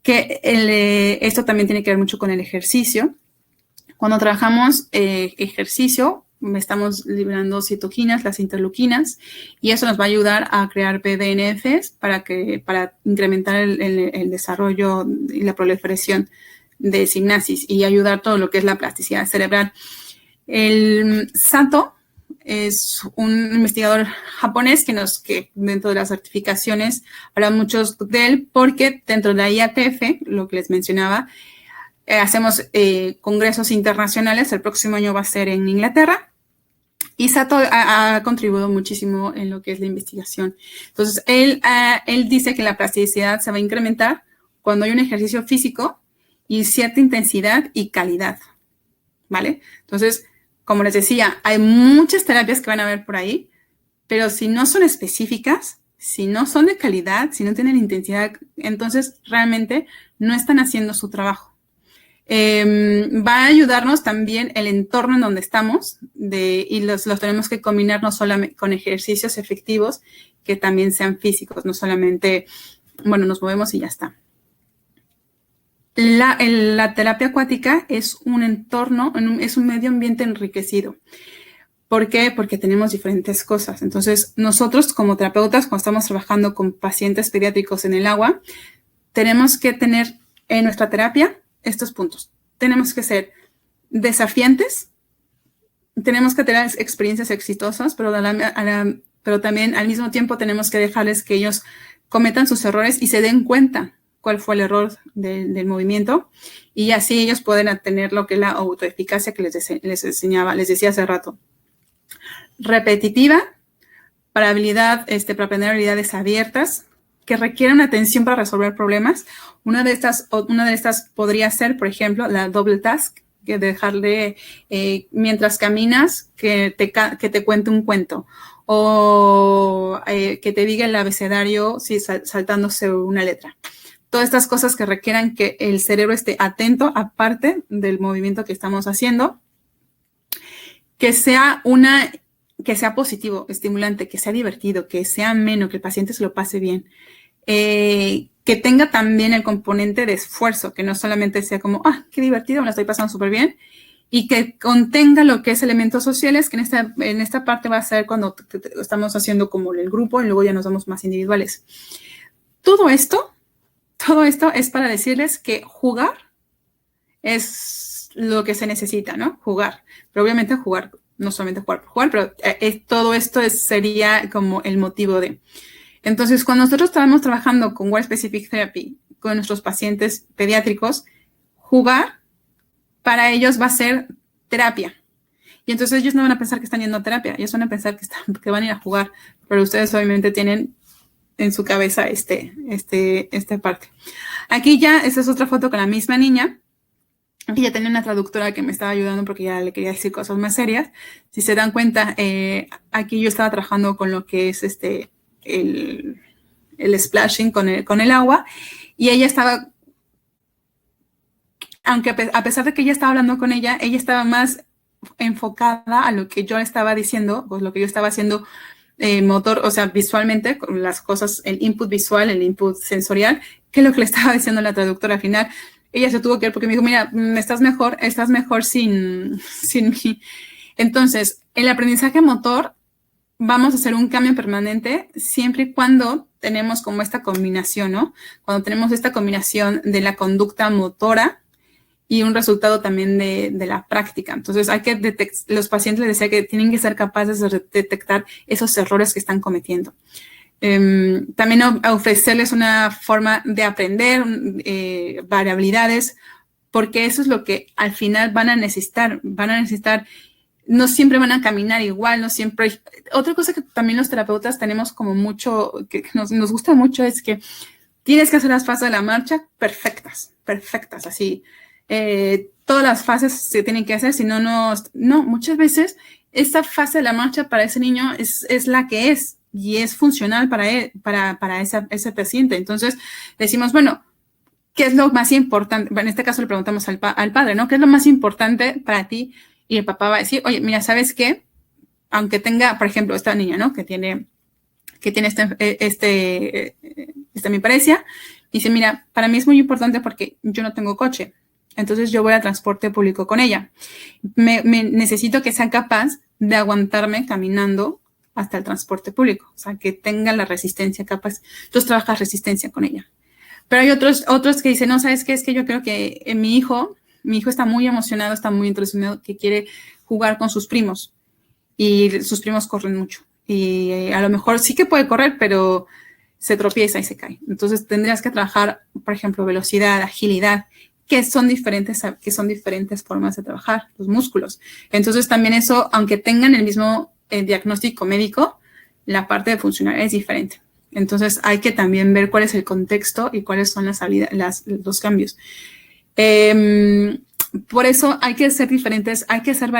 que esto también tiene que ver mucho con el ejercicio. Cuando trabajamos ejercicio, estamos liberando citoquinas, las interleuquinas, y eso nos va a ayudar a crear BDNFs para incrementar el desarrollo y la proliferación de sinapsis y ayudar todo lo que es la plasticidad cerebral. El Sato es un investigador japonés que dentro de las certificaciones habla mucho de él porque dentro de la IATF, lo que les mencionaba, hacemos congresos internacionales. El próximo año va a ser en Inglaterra. Y Sato ha contribuido muchísimo en lo que es la investigación. Entonces, él dice que la plasticidad se va a incrementar cuando hay un ejercicio físico y cierta intensidad y calidad, ¿vale? Entonces, como les decía, hay muchas terapias que van a ver por ahí, pero si no son específicas, si no son de calidad, si no tienen intensidad, entonces realmente no están haciendo su trabajo. Va a ayudarnos también el entorno en donde estamos y los tenemos que combinar no solamente con ejercicios efectivos que también sean físicos, no solamente, bueno, nos movemos y ya está. La terapia acuática es un entorno, es un medio ambiente enriquecido. ¿Por qué? Porque tenemos diferentes cosas. Entonces, nosotros como terapeutas, cuando estamos trabajando con pacientes pediátricos en el agua, tenemos que tener en nuestra terapia estos puntos. Tenemos que ser desafiantes, tenemos que tener experiencias exitosas, pero también al mismo tiempo tenemos que dejarles que ellos cometan sus errores y se den cuenta cuál fue el error del movimiento y así ellos pueden tener lo que es la autoeficacia que les decía hace rato. Repetitiva, para aprender habilidades abiertas, que requieren atención para resolver problemas. Una de estas podría ser, por ejemplo, la double task, que dejarle, mientras caminas, que te cuente un cuento, o que te diga el abecedario saltándose una letra. Todas estas cosas que requieran que el cerebro esté atento, aparte del movimiento que estamos haciendo, que sea positivo, estimulante, que sea divertido, que sea ameno, que el paciente se lo pase bien. Que tenga también el componente de esfuerzo, que no solamente sea como, qué divertido, me la estoy pasando súper bien, y que contenga lo que es elementos sociales, que en esta parte va a ser cuando estamos haciendo como el grupo y luego ya nos vamos más individuales. Todo esto es para decirles que jugar es lo que se necesita, ¿no? Jugar. Pero obviamente jugar, no solamente jugar por jugar, pero todo esto sería como el motivo de. Entonces, cuando nosotros estamos trabajando con Word Specific Therapy, con nuestros pacientes pediátricos, jugar para ellos va a ser terapia. Y entonces ellos no van a pensar que están yendo a terapia, ellos van a pensar que van a ir a jugar, pero ustedes obviamente tienen en su cabeza esta parte. Aquí ya, esta es otra foto con la misma niña. Aquí ya tenía una traductora que me estaba ayudando porque ya le quería decir cosas más serias. Si se dan cuenta, aquí yo estaba trabajando con lo que es el splashing con el agua, y ella estaba, aunque a pesar de que ella estaba hablando con ella estaba más enfocada a lo que yo estaba diciendo, pues lo que yo estaba haciendo motor, o sea, visualmente, con las cosas, el input visual, el input sensorial, que lo que le estaba diciendo la traductora al final. Ella se tuvo que ir porque me dijo, mira, estás mejor sin mí. Entonces, el aprendizaje motor, vamos a hacer un cambio permanente siempre y cuando tenemos como esta combinación, ¿no? Cuando tenemos esta combinación de la conducta motora y un resultado también de la práctica. Entonces, los pacientes les decía que tienen que ser capaces de detectar esos errores que están cometiendo. También ofrecerles una forma de aprender, variabilidades, porque eso es lo que al final van a necesitar. No siempre van a caminar igual, no siempre. Otra cosa que también los terapeutas tenemos como mucho, que nos gusta mucho, es que tienes que hacer las fases de la marcha perfectas, así. Todas las fases se tienen que hacer, si no, muchas veces esta fase de la marcha para ese niño es la que es, y es funcional para él, para ese paciente. Entonces decimos, bueno, ¿qué es lo más importante? En este caso le preguntamos al padre, ¿no? ¿Qué es lo más importante para ti? Y el papá va a decir, oye, mira, ¿sabes qué? Aunque tenga, por ejemplo, esta niña, ¿no? Que tiene esta mi parecia, dice, mira, para mí es muy importante porque yo no tengo coche. Entonces yo voy a transporte público con ella. Me necesito que sea capaz de aguantarme caminando hasta el transporte público. O sea, que tenga la resistencia capaz. Entonces trabajas resistencia con ella. Pero hay otros que dicen, no, ¿sabes qué? Es que yo creo que mi hijo está muy emocionado, está muy entusiasmado, que quiere jugar con sus primos. Y sus primos corren mucho. Y a lo mejor sí que puede correr, pero se tropieza y se cae. Entonces tendrías que trabajar, por ejemplo, velocidad, agilidad, que son diferentes formas de trabajar, los músculos. Entonces también eso, aunque tengan el mismo diagnóstico médico, la parte de funcionar es diferente. Entonces hay que también ver cuál es el contexto y cuáles son los cambios. Por eso hay que ser diferentes, hay que hacer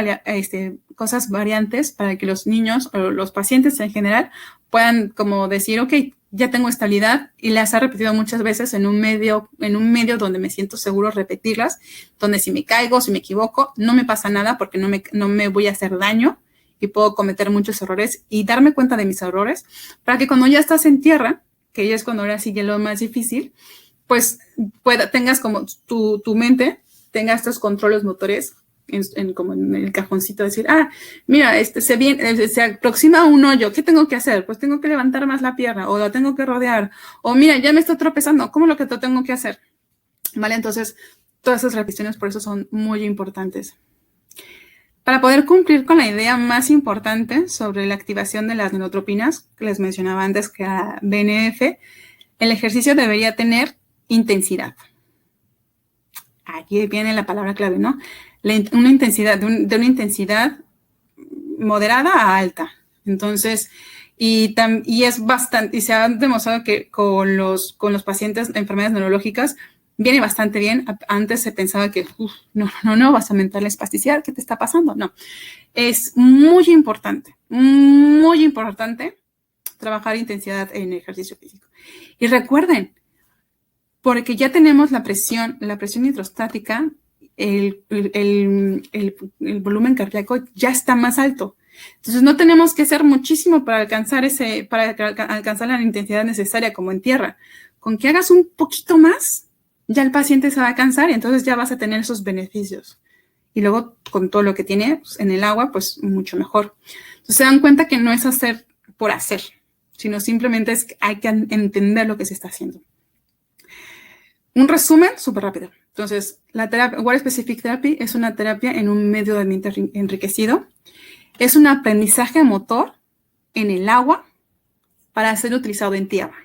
cosas variantes para que los niños o los pacientes en general puedan como decir, ok, ya tengo estabilidad, y las he repetido muchas veces en un medio donde me siento seguro repetirlas, donde si me caigo, si me equivoco, no me pasa nada porque no me voy a hacer daño y puedo cometer muchos errores y darme cuenta de mis errores para que cuando ya estás en tierra, que ya es cuando ahora sigue lo más difícil, pues tengas como tu mente, tenga estos controles motores como en el cajoncito, decir, mira, se aproxima un hoyo, ¿qué tengo que hacer? Pues tengo que levantar más la pierna, o la tengo que rodear, o mira, ya me estoy tropezando, ¿cómo lo que tengo que hacer? ¿Vale? Entonces, todas esas repeticiones por eso son muy importantes. Para poder cumplir con la idea más importante sobre la activación de las neurotropinas, que les mencionaba antes, que era BNF, el ejercicio debería tener intensidad. Aquí viene la palabra clave, ¿no? Una intensidad, de una intensidad moderada a alta. Entonces, y es bastante, y se ha demostrado que con los pacientes de enfermedades neurológicas viene bastante bien. Antes se pensaba que, no, vas a aumentar la espasticidad, ¿qué te está pasando? No. Es muy importante trabajar intensidad en ejercicio físico. Y recuerden, porque ya tenemos la presión hidrostática, el volumen cardíaco ya está más alto. Entonces no tenemos que hacer muchísimo para alcanzar la intensidad necesaria como en tierra. Con que hagas un poquito más, ya el paciente se va a cansar y entonces ya vas a tener esos beneficios. Y luego con todo lo que tiene pues, en el agua, pues mucho mejor. Entonces se dan cuenta que no es hacer por hacer, sino simplemente es que hay que entender lo que se está haciendo. Un resumen súper rápido. Entonces, la terapia, Water Specific Therapy es una terapia en un medio de ambiente enriquecido. Es un aprendizaje motor en el agua para ser utilizado en tierra.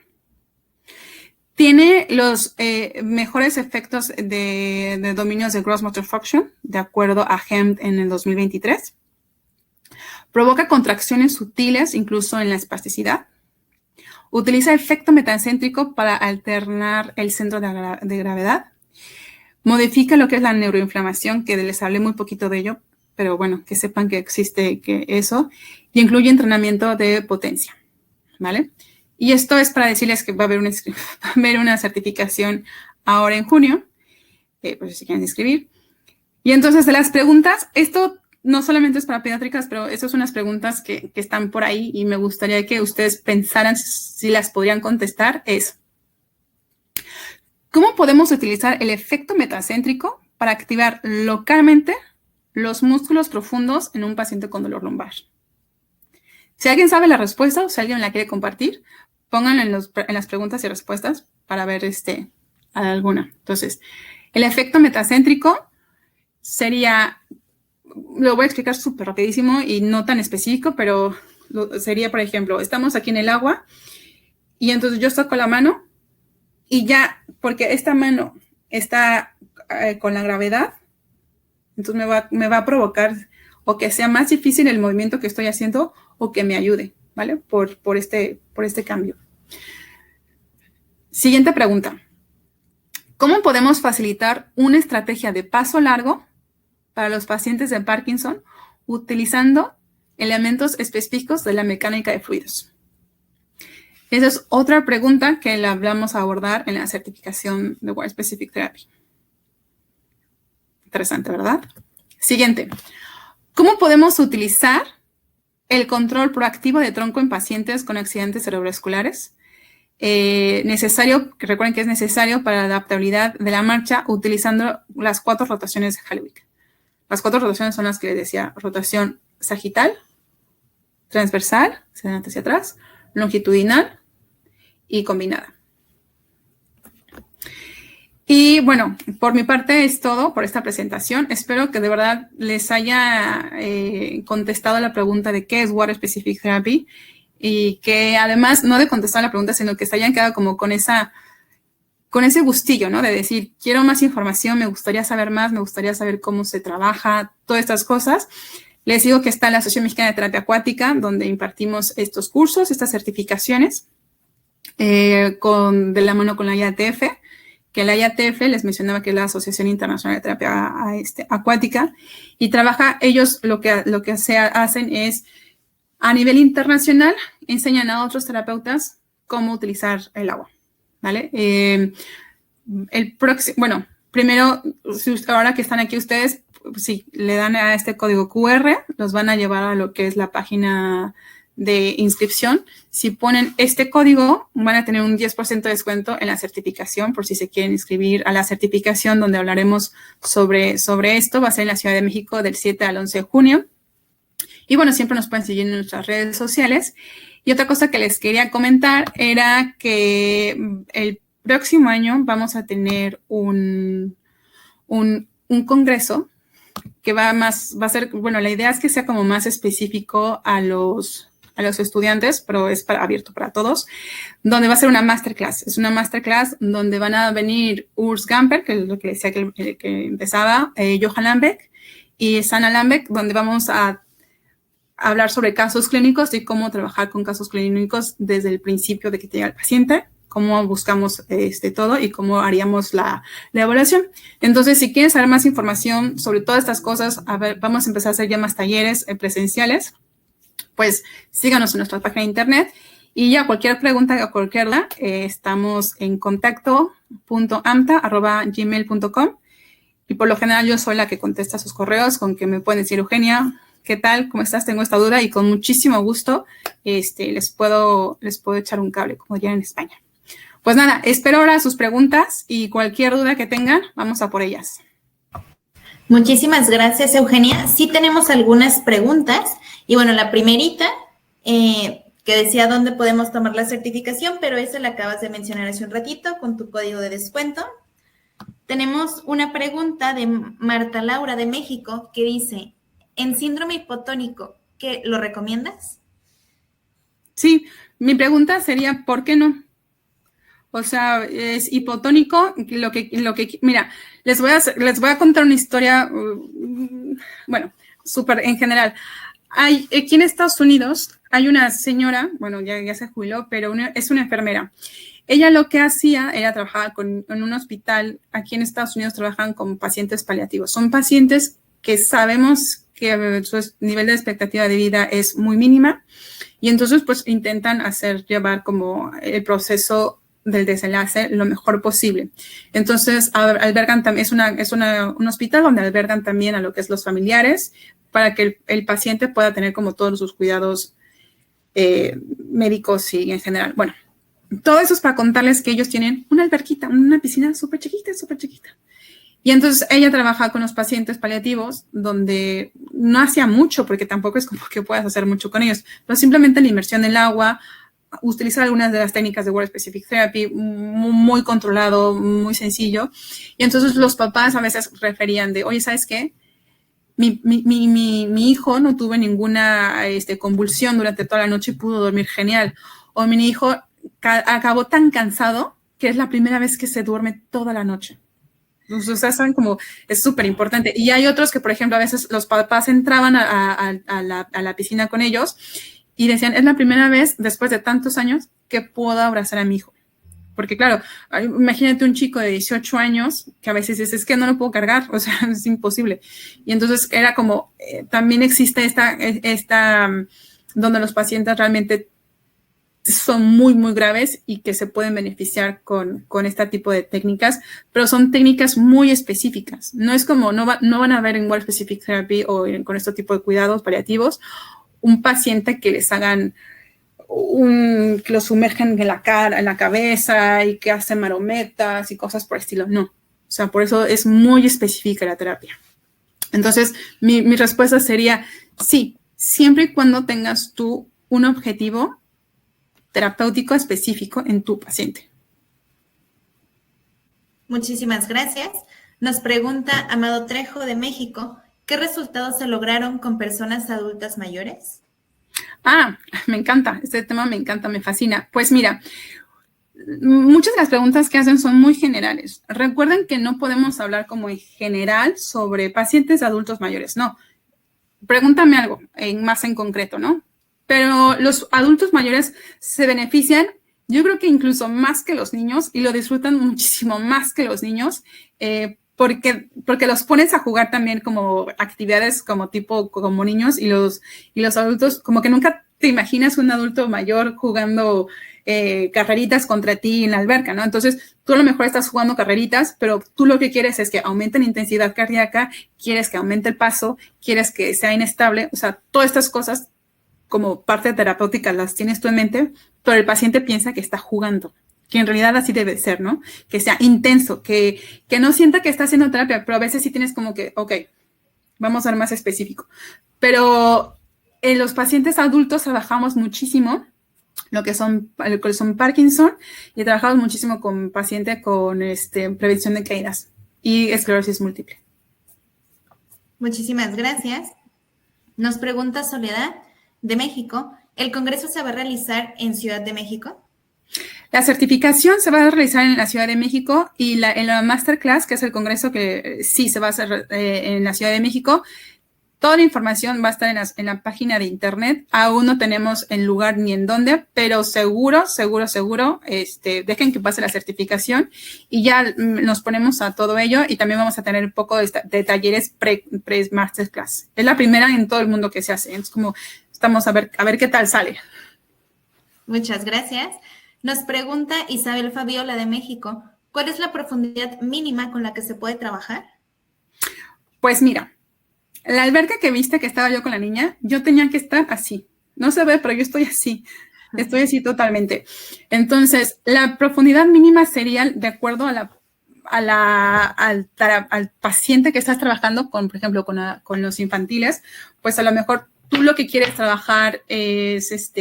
Tiene los mejores efectos de dominios de Gross Motor Function, de acuerdo a HEMT en el 2023. Provoca contracciones sutiles, incluso en la espasticidad. Utiliza efecto metacéntrico para alternar el centro de gravedad. Modifica lo que es la neuroinflamación, que les hablé muy poquito de ello, pero bueno, que sepan que existe eso. Y incluye entrenamiento de potencia, ¿vale? Y esto es para decirles que va a haber una certificación ahora en junio, pues si quieren inscribir. Y entonces de las preguntas, esto no solamente es para pediátricas, pero esas son unas preguntas que están por ahí y me gustaría que ustedes pensaran si las podrían contestar. Es, ¿cómo podemos utilizar el efecto metacéntrico para activar localmente los músculos profundos en un paciente con dolor lumbar? Si alguien sabe la respuesta o si alguien la quiere compartir, pónganlo en las preguntas y respuestas para ver alguna. Entonces, el efecto metacéntrico sería, lo voy a explicar súper rapidísimo y no tan específico, pero sería, por ejemplo, estamos aquí en el agua y entonces yo saco la mano y ya, porque esta mano está con la gravedad, entonces me va a provocar o que sea más difícil el movimiento que estoy haciendo o que me ayude, ¿vale? Por este cambio. Siguiente pregunta. ¿Cómo podemos facilitar una estrategia de paso largo para los pacientes de Parkinson utilizando elementos específicos de la mecánica de fluidos? Esa es otra pregunta que la vamos a abordar en la certificación de Water Specific Therapy. Interesante, ¿verdad? Siguiente. ¿Cómo podemos utilizar el control proactivo de tronco en pacientes con accidentes cerebrovasculares? Recuerden que es necesario para la adaptabilidad de la marcha utilizando las 4 rotaciones de Hallwig. Las 4 rotaciones son las que les decía: rotación sagital, transversal, hacia adelante hacia atrás, longitudinal y combinada. Y bueno, por mi parte es todo por esta presentación. Espero que de verdad les haya contestado la pregunta de qué es Water Specific Therapy y que además no de contestar la pregunta, sino que se hayan quedado como con ese gustillo, ¿no? De decir, quiero más información, me gustaría saber más, me gustaría saber cómo se trabaja, todas estas cosas. Les digo que está la Asociación Mexicana de Terapia Acuática, donde impartimos estos cursos, estas certificaciones, de la mano con la IATF, que la IATF les mencionaba que es la Asociación Internacional de Terapia Acuática, y trabaja, ellos lo que hacen es, a nivel internacional, enseñan a otros terapeutas cómo utilizar el agua, ¿vale? Primero, ahora que están aquí ustedes, si le dan a este código QR, los van a llevar a lo que es la página de inscripción. Si ponen este código, van a tener un 10% de descuento en la certificación, por si se quieren inscribir a la certificación donde hablaremos sobre esto. Va a ser en la Ciudad de México del 7 al 11 de junio. Y bueno, siempre nos pueden seguir en nuestras redes sociales. Y otra cosa que les quería comentar era que el próximo año vamos a tener un congreso que va a ser, bueno, la idea es que sea como más específico a los estudiantes, pero es abierto para todos, donde va a ser una masterclass. Es una masterclass donde van a venir Urs Gamper, que es lo que decía que empezaba, Johan Lambeck y Sana Lambeck, donde vamos a hablar sobre casos clínicos y cómo trabajar con casos clínicos desde el principio de que te llega el paciente, cómo buscamos todo y cómo haríamos la evaluación. Entonces, si quieres saber más información sobre todas estas cosas, vamos a empezar a hacer ya más talleres presenciales, pues síganos en nuestra página de internet y ya cualquier pregunta o cualquiera, estamos en contacto.amta@gmail.com y por lo general yo soy la que contesta sus correos con que me pueden decir, Eugenia, ¿qué tal? ¿Cómo estás? Tengo esta duda y con muchísimo gusto les puedo echar un cable, como dirían en España. Pues nada, espero ahora sus preguntas y cualquier duda que tengan, vamos a por ellas. Muchísimas gracias, Eugenia. Sí tenemos algunas preguntas y bueno, la primerita que decía dónde podemos tomar la certificación, pero esa la acabas de mencionar hace un ratito con tu código de descuento. Tenemos una pregunta de Marta Laura de México que dice, en síndrome hipotónico, ¿qué lo recomiendas? Sí, mi pregunta sería, ¿por qué no? O sea, es hipotónico, mira, les voy a contar una historia, bueno, súper en general. Aquí en Estados Unidos hay una señora, bueno, ya se jubiló, pero es una enfermera. Ella lo que hacía era trabajar en un hospital, aquí en Estados Unidos trabajan con pacientes paliativos. Son pacientes que sabemos que su nivel de expectativa de vida es muy mínima y entonces pues intentan llevar como el proceso del desenlace lo mejor posible. Entonces, albergan también, es un hospital donde albergan también a lo que es los familiares para que el paciente pueda tener como todos sus cuidados médicos y en general. Bueno, todo eso es para contarles que ellos tienen una alberquita, una piscina súper chiquita, súper chiquita. Y entonces ella trabaja con los pacientes paliativos donde no hacía mucho porque tampoco es como que puedas hacer mucho con ellos, pero simplemente la inmersión en el agua, utilizar algunas de las técnicas de Water Specific Therapy, muy controlado, muy sencillo. Y entonces los papás a veces referían de, oye, ¿sabes qué? Mi hijo no tuvo ninguna convulsión durante toda la noche y pudo dormir genial. O mi hijo acabó tan cansado que es la primera vez que se duerme toda la noche. Entonces, saben como es súper importante. Y hay otros que, por ejemplo, a veces los papás entraban a la piscina con ellos y decían, es la primera vez después de tantos años que puedo abrazar a mi hijo. Porque claro, imagínate un chico de 18 años que a veces dices, es que no lo puedo cargar, o sea, es imposible. Y entonces era como, también existe esta donde los pacientes realmente son muy, muy graves y que se pueden beneficiar con este tipo de técnicas, pero son técnicas muy específicas. No es como, no van a ver en Water Specific Therapy o con este tipo de cuidados paliativos un paciente que les hagan que lo sumergen en la cara, en la cabeza y que hacen marometas y cosas por el estilo. No. O sea, por eso es muy específica la terapia. Entonces, mi respuesta sería sí, siempre y cuando tengas tú un objetivo terapéutico específico en tu paciente. Muchísimas gracias. Nos pregunta Amado Trejo de México, ¿qué resultados se lograron con personas adultas mayores? Me encanta, este tema me encanta, me fascina. Pues mira, muchas de las preguntas que hacen son muy generales. Recuerden que no podemos hablar como en general sobre pacientes adultos mayores, no. Pregúntame algo más en concreto, ¿no? Pero los adultos mayores se benefician, yo creo que incluso más que los niños y lo disfrutan muchísimo más que los niños, porque los pones a jugar también como actividades como niños y los adultos, como que nunca te imaginas un adulto mayor jugando carreritas contra ti en la alberca, ¿no? Entonces, tú a lo mejor estás jugando carreritas, pero tú lo que quieres es que aumente la intensidad cardíaca, quieres que aumente el paso, quieres que sea inestable, o sea, todas estas cosas como parte terapéutica las tienes tú en mente, pero el paciente piensa que está jugando, que en realidad así debe ser, ¿no? Que sea intenso, que no sienta que está haciendo terapia, pero a veces sí tienes como que, ok, vamos a ser más específico. Pero en los pacientes adultos trabajamos muchísimo lo que son Parkinson y trabajamos muchísimo con pacientes con prevención de caídas y esclerosis múltiple. Muchísimas gracias. Nos pregunta Soledad de México, ¿el congreso se va a realizar en Ciudad de México? La certificación se va a realizar en la Ciudad de México y en la Masterclass, que es el congreso que sí se va a hacer en la Ciudad de México, Toda la información va a estar en la página de internet. Aún no tenemos el lugar ni en dónde, pero seguro, dejen que pase la certificación y ya nos ponemos a todo ello, y también vamos a tener un poco de talleres pre-masterclass. Es la primera en todo el mundo que se hace. Es como, estamos a ver qué tal sale. Muchas gracias. Nos pregunta Isabel Fabiola de México, ¿cuál es la profundidad mínima con la que se puede trabajar? Pues mira, la alberca que viste que estaba yo con la niña, yo tenía que estar así. No se ve, pero yo estoy así. Estoy así totalmente. Entonces, la profundidad mínima sería de acuerdo al paciente que estás trabajando con, por ejemplo, con los infantiles. Pues a lo mejor tú lo que quieres trabajar es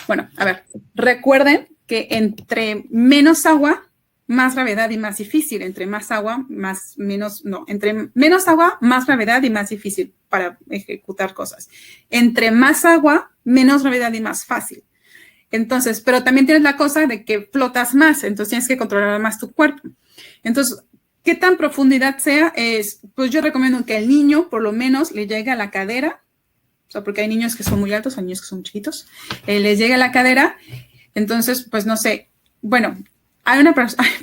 bueno, a ver, recuerden que entre menos agua, más gravedad y más difícil. Entre menos agua, más gravedad y más difícil para ejecutar cosas. Entre más agua, menos gravedad y más fácil. Entonces, pero también tienes la cosa de que flotas más, entonces tienes que controlar más tu cuerpo. Entonces, ¿qué tan profundidad sea? Pues yo recomiendo que el niño por lo menos le llegue a la cadera, o sea, porque hay niños que son muy altos, hay niños que son chiquitos, les llega a la cadera. Entonces, pues no sé, bueno, hay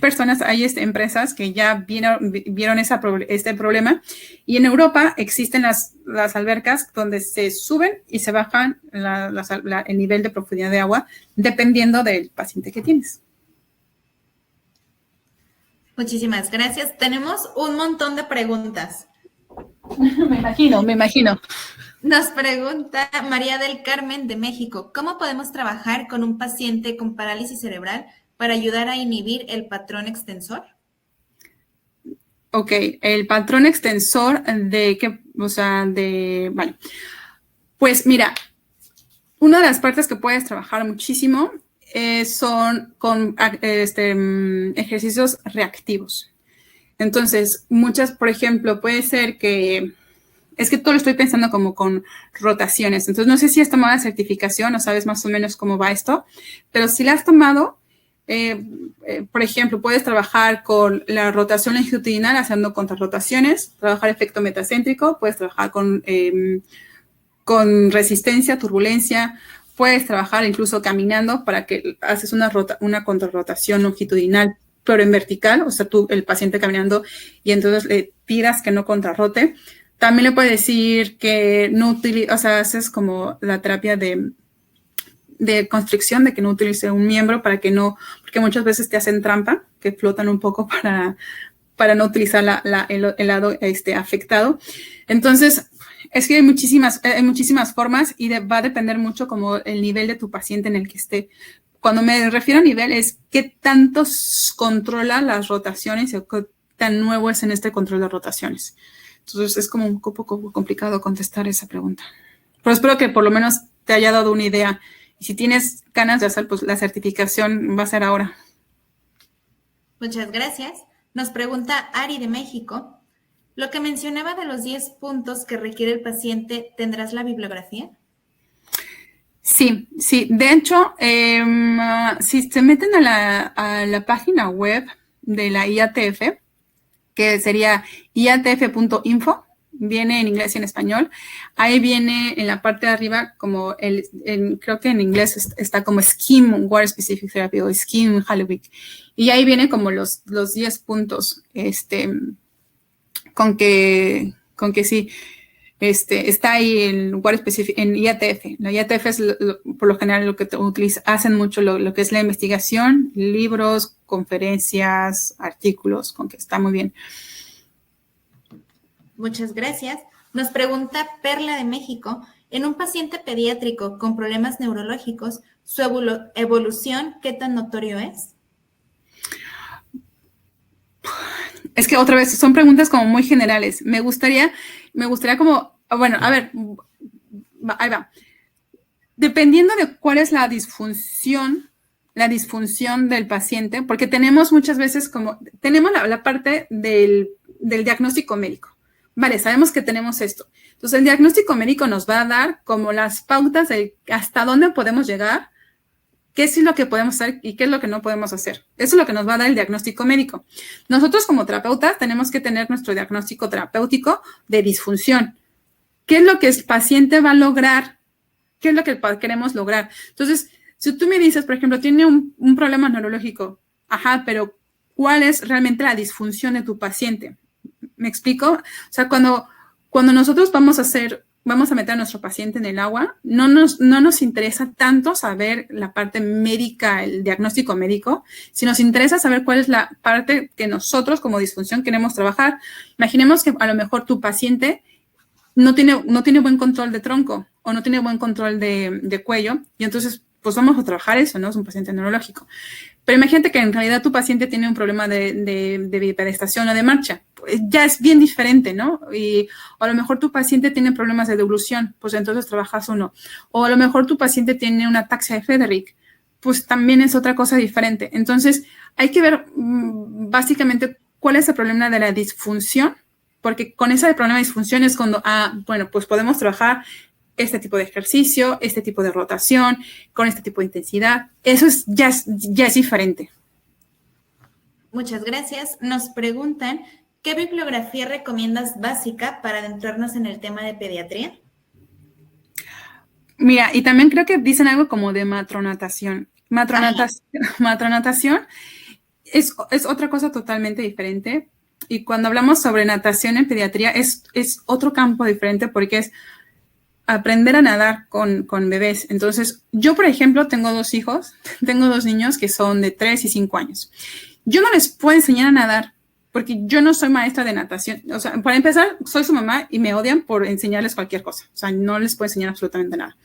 personas, hay empresas que ya vieron este problema, y en Europa existen las albercas donde se suben y se bajan el nivel de profundidad de agua dependiendo del paciente que tienes. Muchísimas gracias. Tenemos un montón de preguntas. Me imagino. Nos pregunta María del Carmen de México, ¿cómo podemos trabajar con un paciente con parálisis cerebral para ayudar a inhibir el patrón extensor? Ok, el patrón extensor vale. Pues mira, una de las partes que puedes trabajar muchísimo son con ejercicios reactivos. Entonces, por ejemplo, puede ser que, es que todo lo estoy pensando como con rotaciones. Entonces, no sé si has tomado la certificación o sabes más o menos cómo va esto, pero si la has tomado, por ejemplo, puedes trabajar con la rotación longitudinal haciendo contrarrotaciones, trabajar efecto metacéntrico, puedes trabajar con resistencia, turbulencia, puedes trabajar incluso caminando para que haces una contrarrotación longitudinal, pero en vertical, o sea, tú, el paciente caminando, y entonces le pidas que no contrarrote. También le puedes decir que no utilice, o sea, haces como la terapia de constricción, de que no utilice un miembro porque muchas veces te hacen trampa, que flotan un poco para no utilizar el lado afectado. Entonces, es que hay muchísimas formas y va a depender mucho como el nivel de tu paciente en el que esté. Cuando me refiero a nivel es qué tanto controla las rotaciones y qué tan nuevo es en este control de rotaciones. Entonces, es como un poco complicado contestar esa pregunta. Pero espero que por lo menos te haya dado una idea. Y si tienes ganas de hacer, pues la certificación va a ser ahora. Muchas gracias. Nos pregunta Ari de México, lo que mencionaba de los 10 puntos que requiere el paciente, ¿tendrás la bibliografía? Sí. De hecho, si se meten a la página web de la IATF, que sería iatf.info, viene en inglés y en español. Ahí viene en la parte de arriba como creo que en inglés está como Scheme Water Specific Therapy o Scheme Halloween. Y ahí viene como los 10 puntos, con que sí, está ahí en Water Specific, en IATF. La IATF es por lo general lo que hacen mucho lo que es la investigación, libros, conferencias, artículos, con que está muy bien. Muchas gracias. Nos pregunta Perla de México, en un paciente pediátrico con problemas neurológicos, ¿su evolución qué tan notorio es? Es que otra vez son preguntas como muy generales. Me gustaría como, bueno, a ver, ahí va. Dependiendo de cuál es la disfunción del paciente, porque tenemos muchas veces tenemos la parte del diagnóstico médico. Vale, sabemos que tenemos esto. Entonces, el diagnóstico médico nos va a dar como las pautas de hasta dónde podemos llegar, qué es lo que podemos hacer y qué es lo que no podemos hacer. Eso es lo que nos va a dar el diagnóstico médico. Nosotros como terapeutas tenemos que tener nuestro diagnóstico terapéutico de disfunción. ¿qué es lo que el paciente va a lograr? ¿Qué es lo que queremos lograr? Entonces, si tú me dices, por ejemplo, tiene un problema neurológico, ajá, pero ¿cuál es realmente la disfunción de tu paciente? ¿Me explico? O sea, cuando nosotros vamos a meter a nuestro paciente en el agua, no nos interesa tanto saber la parte médica, el diagnóstico médico, sino nos interesa saber cuál es la parte que nosotros como disfunción queremos trabajar. Imaginemos que a lo mejor tu paciente no tiene buen control de tronco o no tiene buen control de cuello, y entonces pues vamos a trabajar eso, ¿no? Es un paciente neurológico. Pero imagínate que en realidad tu paciente tiene un problema de bipedestación o de marcha. Pues ya es bien diferente, ¿no? O a lo mejor tu paciente tiene problemas de deglución, pues entonces trabajas uno. O a lo mejor tu paciente tiene una ataxia de Friedreich, pues también es otra cosa diferente. Entonces, hay que ver básicamente cuál es el problema de la disfunción, porque con ese problema de disfunción es cuando, bueno, pues podemos trabajar este tipo de ejercicio, este tipo de rotación, con este tipo de intensidad. Eso ya es diferente. Muchas gracias. Nos preguntan, ¿qué bibliografía recomiendas básica para adentrarnos en el tema de pediatría? Mira, y también creo que dicen algo como de matronatación. Matronatación es otra cosa totalmente diferente. Y cuando hablamos sobre natación en pediatría es otro campo diferente, porque es aprender a nadar con bebés. Entonces, yo, por ejemplo, tengo 2 hijos, tengo 2 niños que son de 3 y 5 años. Yo no les puedo enseñar a nadar porque yo no soy maestra de natación. O sea, para empezar, soy su mamá y me odian por enseñarles cualquier cosa. O sea, no les puedo enseñar absolutamente nada.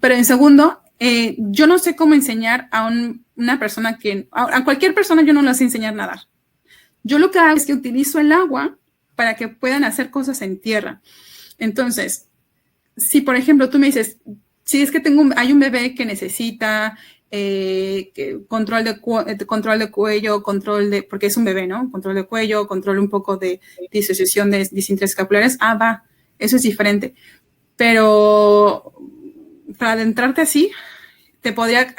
Pero en segundo, yo no sé cómo enseñar a una persona a cualquier persona yo no les sé enseñar a nadar. Yo lo que hago es que utilizo el agua para que puedan hacer cosas en tierra. Entonces, si, por ejemplo, tú me dices, si es que hay un bebé que necesita control de cuello, porque es un bebé, ¿no? Control de cuello, control un poco de disociación de disintras escapulares, eso es diferente. Pero para adentrarte así, te podría,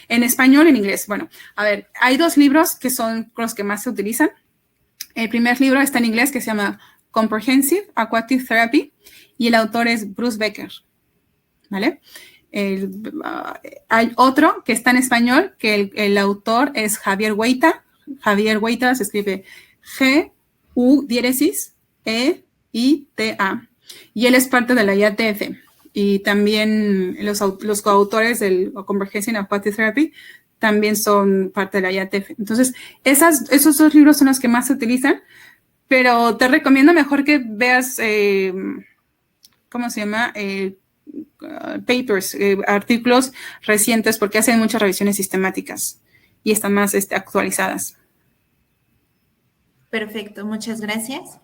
en español, en inglés. Bueno, a ver, hay 2 libros que son los que más se utilizan. El primer libro está en inglés, que se llama Comprehensive Aquatic Therapy, y el autor es Bruce Becker, ¿vale? Hay otro que está en español, que el autor es Javier Hueita. Javier Hueita se escribe G-U-E-I-T-A. Y él es parte de la IATF. Y también los coautores del Comprehensive Aquatic Therapy también son parte de la IATF. Entonces, esos 2 libros son los que más se utilizan, pero te recomiendo mejor que veas, ¿cómo se llama? Papers, artículos recientes, porque hacen muchas revisiones sistemáticas y están más actualizadas. Perfecto, muchas gracias.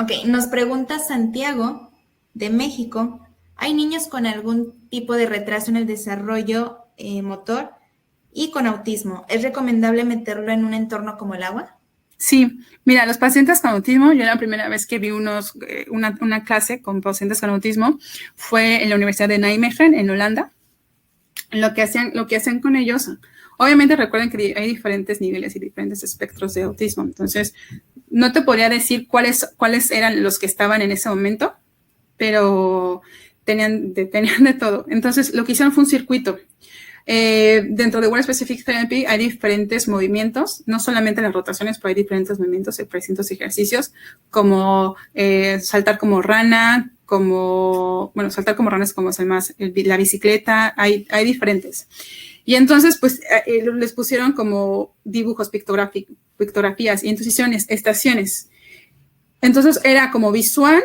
Ok, nos pregunta Santiago de México, ¿hay niños con algún tipo de retraso en el desarrollo motor y con autismo? ¿Es recomendable meterlo en un entorno como el agua? Sí, mira, los pacientes con autismo, yo la primera vez que vi una clase con pacientes con autismo fue en la Universidad de Nijmegen, en Holanda. Lo que hacen con ellos, obviamente recuerden que hay diferentes niveles y diferentes espectros de autismo, entonces no te podría decir cuáles eran los que estaban en ese momento, pero tenían de todo. Entonces, lo que hicieron fue un circuito. Dentro de World Specific Therapy hay diferentes movimientos, no solamente las rotaciones, pero hay diferentes movimientos, distintos ejercicios, como saltar como rana, saltar como rana es como es el más, la bicicleta, hay diferentes. Y entonces, pues, les pusieron como dibujos, pictografías, y entonces hicieron estaciones. Entonces, era como visual,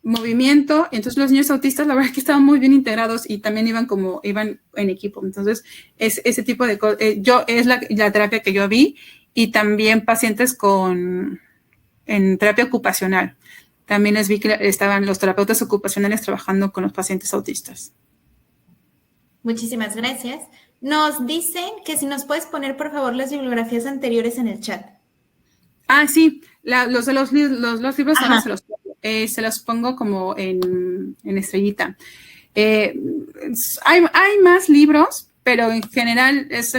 movimiento, entonces los niños autistas la verdad es que estaban muy bien integrados y también iban en equipo, entonces es ese tipo de cosas, es la terapia que yo vi, y también pacientes en terapia ocupacional, también les vi que estaban los terapeutas ocupacionales trabajando con los pacientes autistas. Muchísimas gracias. Nos dicen que si nos puedes poner por favor las bibliografías anteriores en el chat. Sí, los libros ahora se los pongo como en estrellita. Hay más libros, pero en general es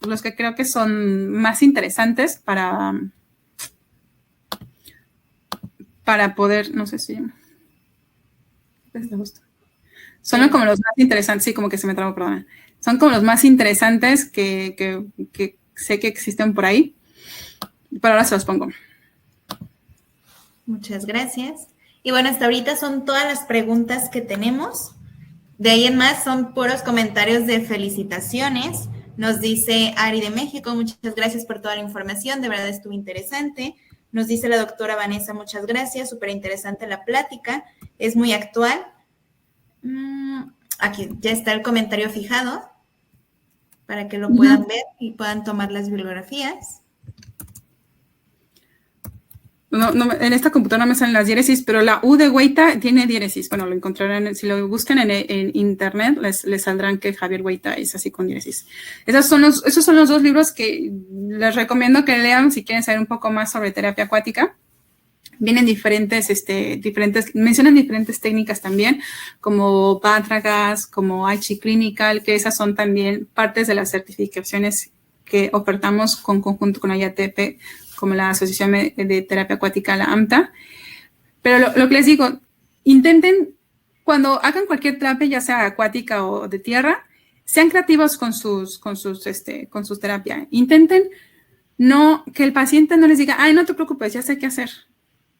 los que creo que son más interesantes para para poder, no sé si... Son como los más interesantes, sí, como que se me trabó, perdón. Son como los más interesantes que sé que existen por ahí, pero ahora se los pongo. Muchas gracias. Y bueno, hasta ahorita son todas las preguntas que tenemos. De ahí en más son puros comentarios de felicitaciones. Nos dice Ari de México, muchas gracias por toda la información, de verdad estuvo interesante. Nos dice la doctora Vanessa, muchas gracias, súper interesante la plática, es muy actual. Aquí ya está el comentario fijado para que lo puedan ver y puedan tomar las bibliografías. No, en esta computadora no me salen las diéresis, pero la U de Hueita tiene diéresis. Bueno, lo encontrarán, si lo buscan en internet, les saldrán que Javier Hueita es así con diéresis. Esos son los dos libros que les recomiendo que lean si quieren saber un poco más sobre terapia acuática. Vienen mencionan diferentes técnicas también, como Batragas, como Aichi Clinical, que esas son también partes de las certificaciones que ofertamos conjunto con IATP, como la Asociación de Terapia Acuática, la AMTA. Pero lo que les digo, intenten, cuando hagan cualquier terapia, ya sea acuática o de tierra, sean creativos con sus terapias. Intenten que el paciente no les diga, ay, no te preocupes, ya sé qué hacer.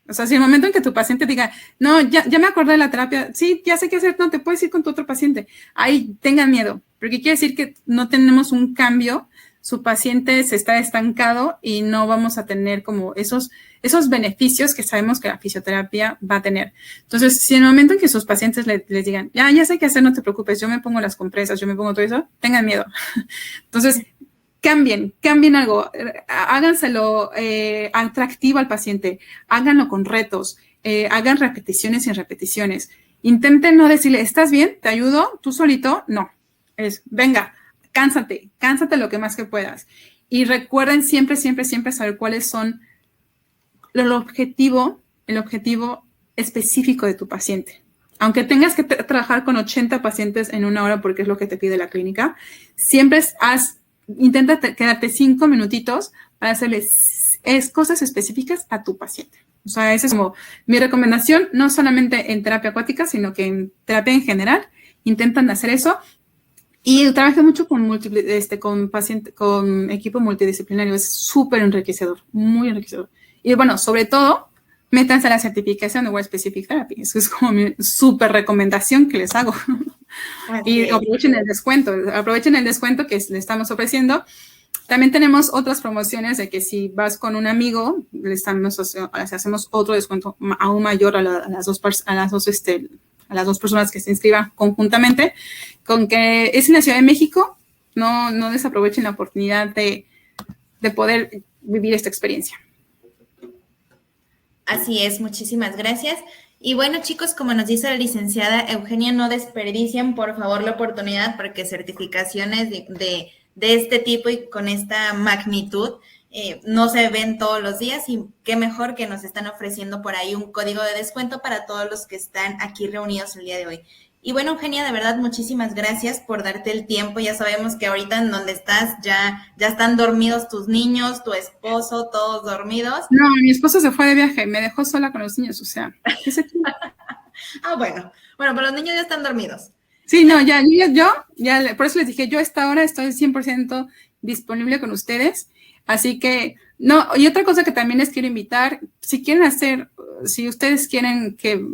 O sea, si el momento en que tu paciente diga, no, ya me acordé de la terapia, sí, ya sé qué hacer, no, te puedes ir con tu otro paciente. Ahí tengan miedo, porque quiere decir que no tenemos un cambio, su paciente se está estancado y no vamos a tener como esos beneficios que sabemos que la fisioterapia va a tener. Entonces, si en el momento en que sus pacientes les digan, ya sé qué hacer, no te preocupes, yo me pongo las compresas, yo me pongo todo eso, tengan miedo. Entonces, cambien algo, háganselo atractivo al paciente, háganlo con retos, hagan repeticiones y repeticiones. Intenten no decirle, ¿estás bien? ¿Te ayudo? ¿Tú solito? No, venga, cánsate lo que más que puedas. Y recuerden siempre saber cuáles son el objetivo específico de tu paciente. Aunque tengas que trabajar con 80 pacientes en una hora porque es lo que te pide la clínica, siempre intenta quedarte 5 minutitos para hacerles cosas específicas a tu paciente. O sea, esa es como mi recomendación, no solamente en terapia acuática, sino que en terapia en general. Intentan hacer eso. Y trabajé mucho con equipo multidisciplinario. Es súper enriquecedor, muy enriquecedor. Y bueno, sobre todo, métanse a la certificación de World Specific Therapy. Eso es como mi súper recomendación que les hago. Y aprovechen el descuento que le estamos ofreciendo. También tenemos otras promociones de que si vas con un amigo, les hacemos otro descuento aún mayor a las dos personas que se inscriban conjuntamente. Con que es en la Ciudad de México, no desaprovechen la oportunidad de poder vivir esta experiencia. Así es, muchísimas gracias. Y bueno, chicos, como nos dice la licenciada Eugenia, no desperdicien, por favor, la oportunidad porque certificaciones de este tipo y con esta magnitud no se ven todos los días y qué mejor que nos están ofreciendo por ahí un código de descuento para todos los que están aquí reunidos el día de hoy. Y bueno, Eugenia, de verdad, muchísimas gracias por darte el tiempo. Ya sabemos que ahorita en donde estás ya están dormidos tus niños, tu esposo, todos dormidos. No, mi esposo se fue de viaje, me dejó sola con los niños, o sea, ¿qué se quiere? Bueno, pero los niños ya están dormidos. Sí, no, ya, por eso les dije, yo a esta hora estoy 100% disponible con ustedes. Así que, no, y otra cosa que también les quiero invitar, si ustedes quieren que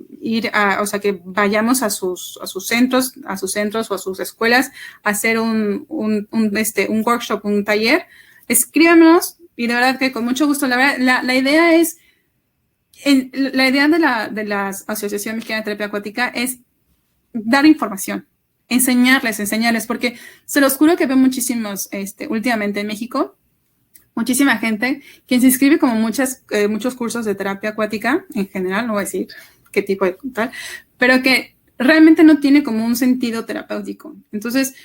vayamos a sus centros o a sus escuelas a hacer un workshop, un taller, escríbanos y de verdad que con mucho gusto. La verdad, la idea es, la idea de la Asociación Mexicana de Terapia Acuática es dar información, enseñarles, porque se los juro que veo muchísimos, últimamente en México, muchísima gente quien se inscribe como muchos cursos de terapia acuática, en general, no voy a decir qué tipo de tal, pero que realmente no tiene como un sentido terapéutico. Entonces,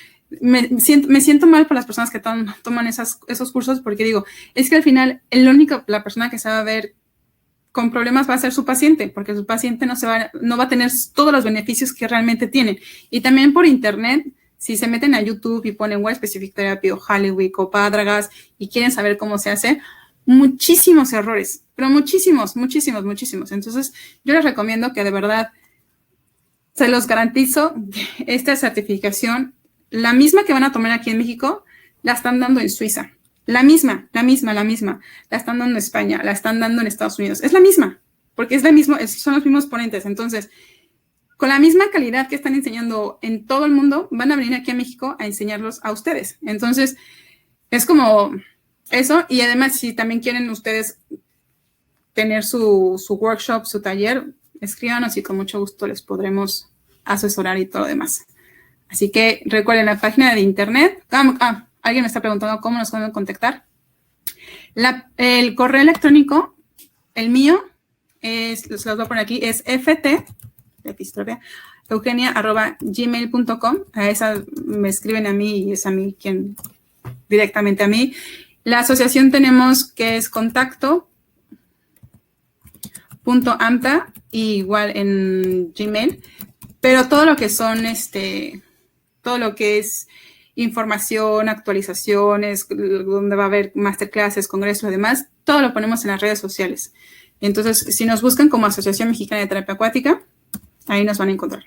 me siento mal por las personas que toman esos cursos porque digo, es que al final la persona que se va a ver con problemas va a ser su paciente, porque su paciente no va a tener todos los beneficios que realmente tienen. Y también por internet, si se meten a YouTube y ponen World Specific Therapy o Halliwick o Batragas y quieren saber cómo se hace, muchísimos errores. pero muchísimos, muchísimos, muchísimos. Entonces, yo les recomiendo que de verdad, se los garantizo, esta certificación, la misma que van a tomar aquí en México, la están dando en Suiza. La misma. La están dando en España, la están dando en Estados Unidos. Es la misma, porque es la misma, son los mismos ponentes. Entonces, con la misma calidad que están enseñando en todo el mundo, van a venir aquí a México a enseñarlos a ustedes. Entonces, es como eso. Y además, si también quieren ustedes tener su workshop, su taller, escríbanos y con mucho gusto les podremos asesorar y todo lo demás. Así que recuerden la página de internet. Alguien me está preguntando cómo nos pueden contactar. El correo electrónico, el mío, se los voy a poner aquí, es eugenia@gmail.com. A esa me escriben a mí y es a mí quien directamente a mí. La asociación tenemos que es contacto.amta, igual en Gmail, pero todo lo que son todo lo que es información, actualizaciones, donde va a haber masterclasses, congresos y demás, todo lo ponemos en las redes sociales. Entonces, si nos buscan como Asociación Mexicana de Terapia Acuática, ahí nos van a encontrar.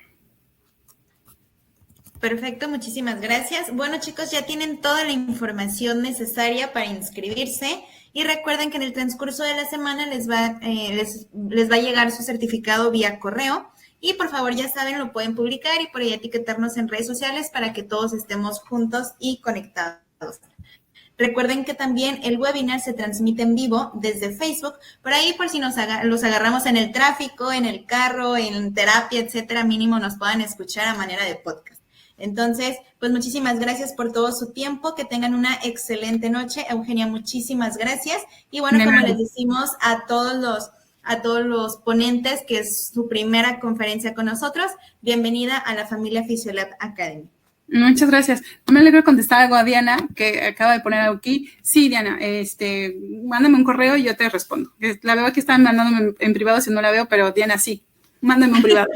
Perfecto, muchísimas gracias. Bueno, chicos, ya tienen toda la información necesaria para inscribirse y recuerden que en el transcurso de la semana les va a llegar su certificado vía correo. Y por favor, ya saben, lo pueden publicar y por ahí etiquetarnos en redes sociales para que todos estemos juntos y conectados. Recuerden que también el webinar se transmite en vivo desde Facebook. Por ahí, por si los agarramos en el tráfico, en el carro, en terapia, etcétera, mínimo nos puedan escuchar a manera de podcast. Entonces, pues muchísimas gracias por todo su tiempo. Que tengan una excelente noche. Eugenia, muchísimas gracias. Y bueno, como les decimos a todos los ponentes, que es su primera conferencia con nosotros, bienvenida a la familia Fisiolab Academy. Muchas gracias. No me logro contestar algo a Diana, que acaba de poner algo aquí. Sí, Diana, mándame un correo y yo te respondo. La veo que están mandándome en privado si no la veo, pero Diana, sí, mándame un privado.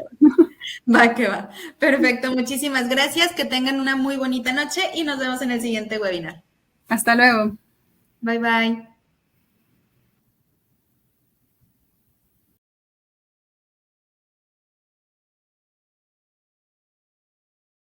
Va que va. Perfecto, muchísimas gracias. Que tengan una muy bonita noche y nos vemos en el siguiente webinar. Hasta luego. Bye, bye.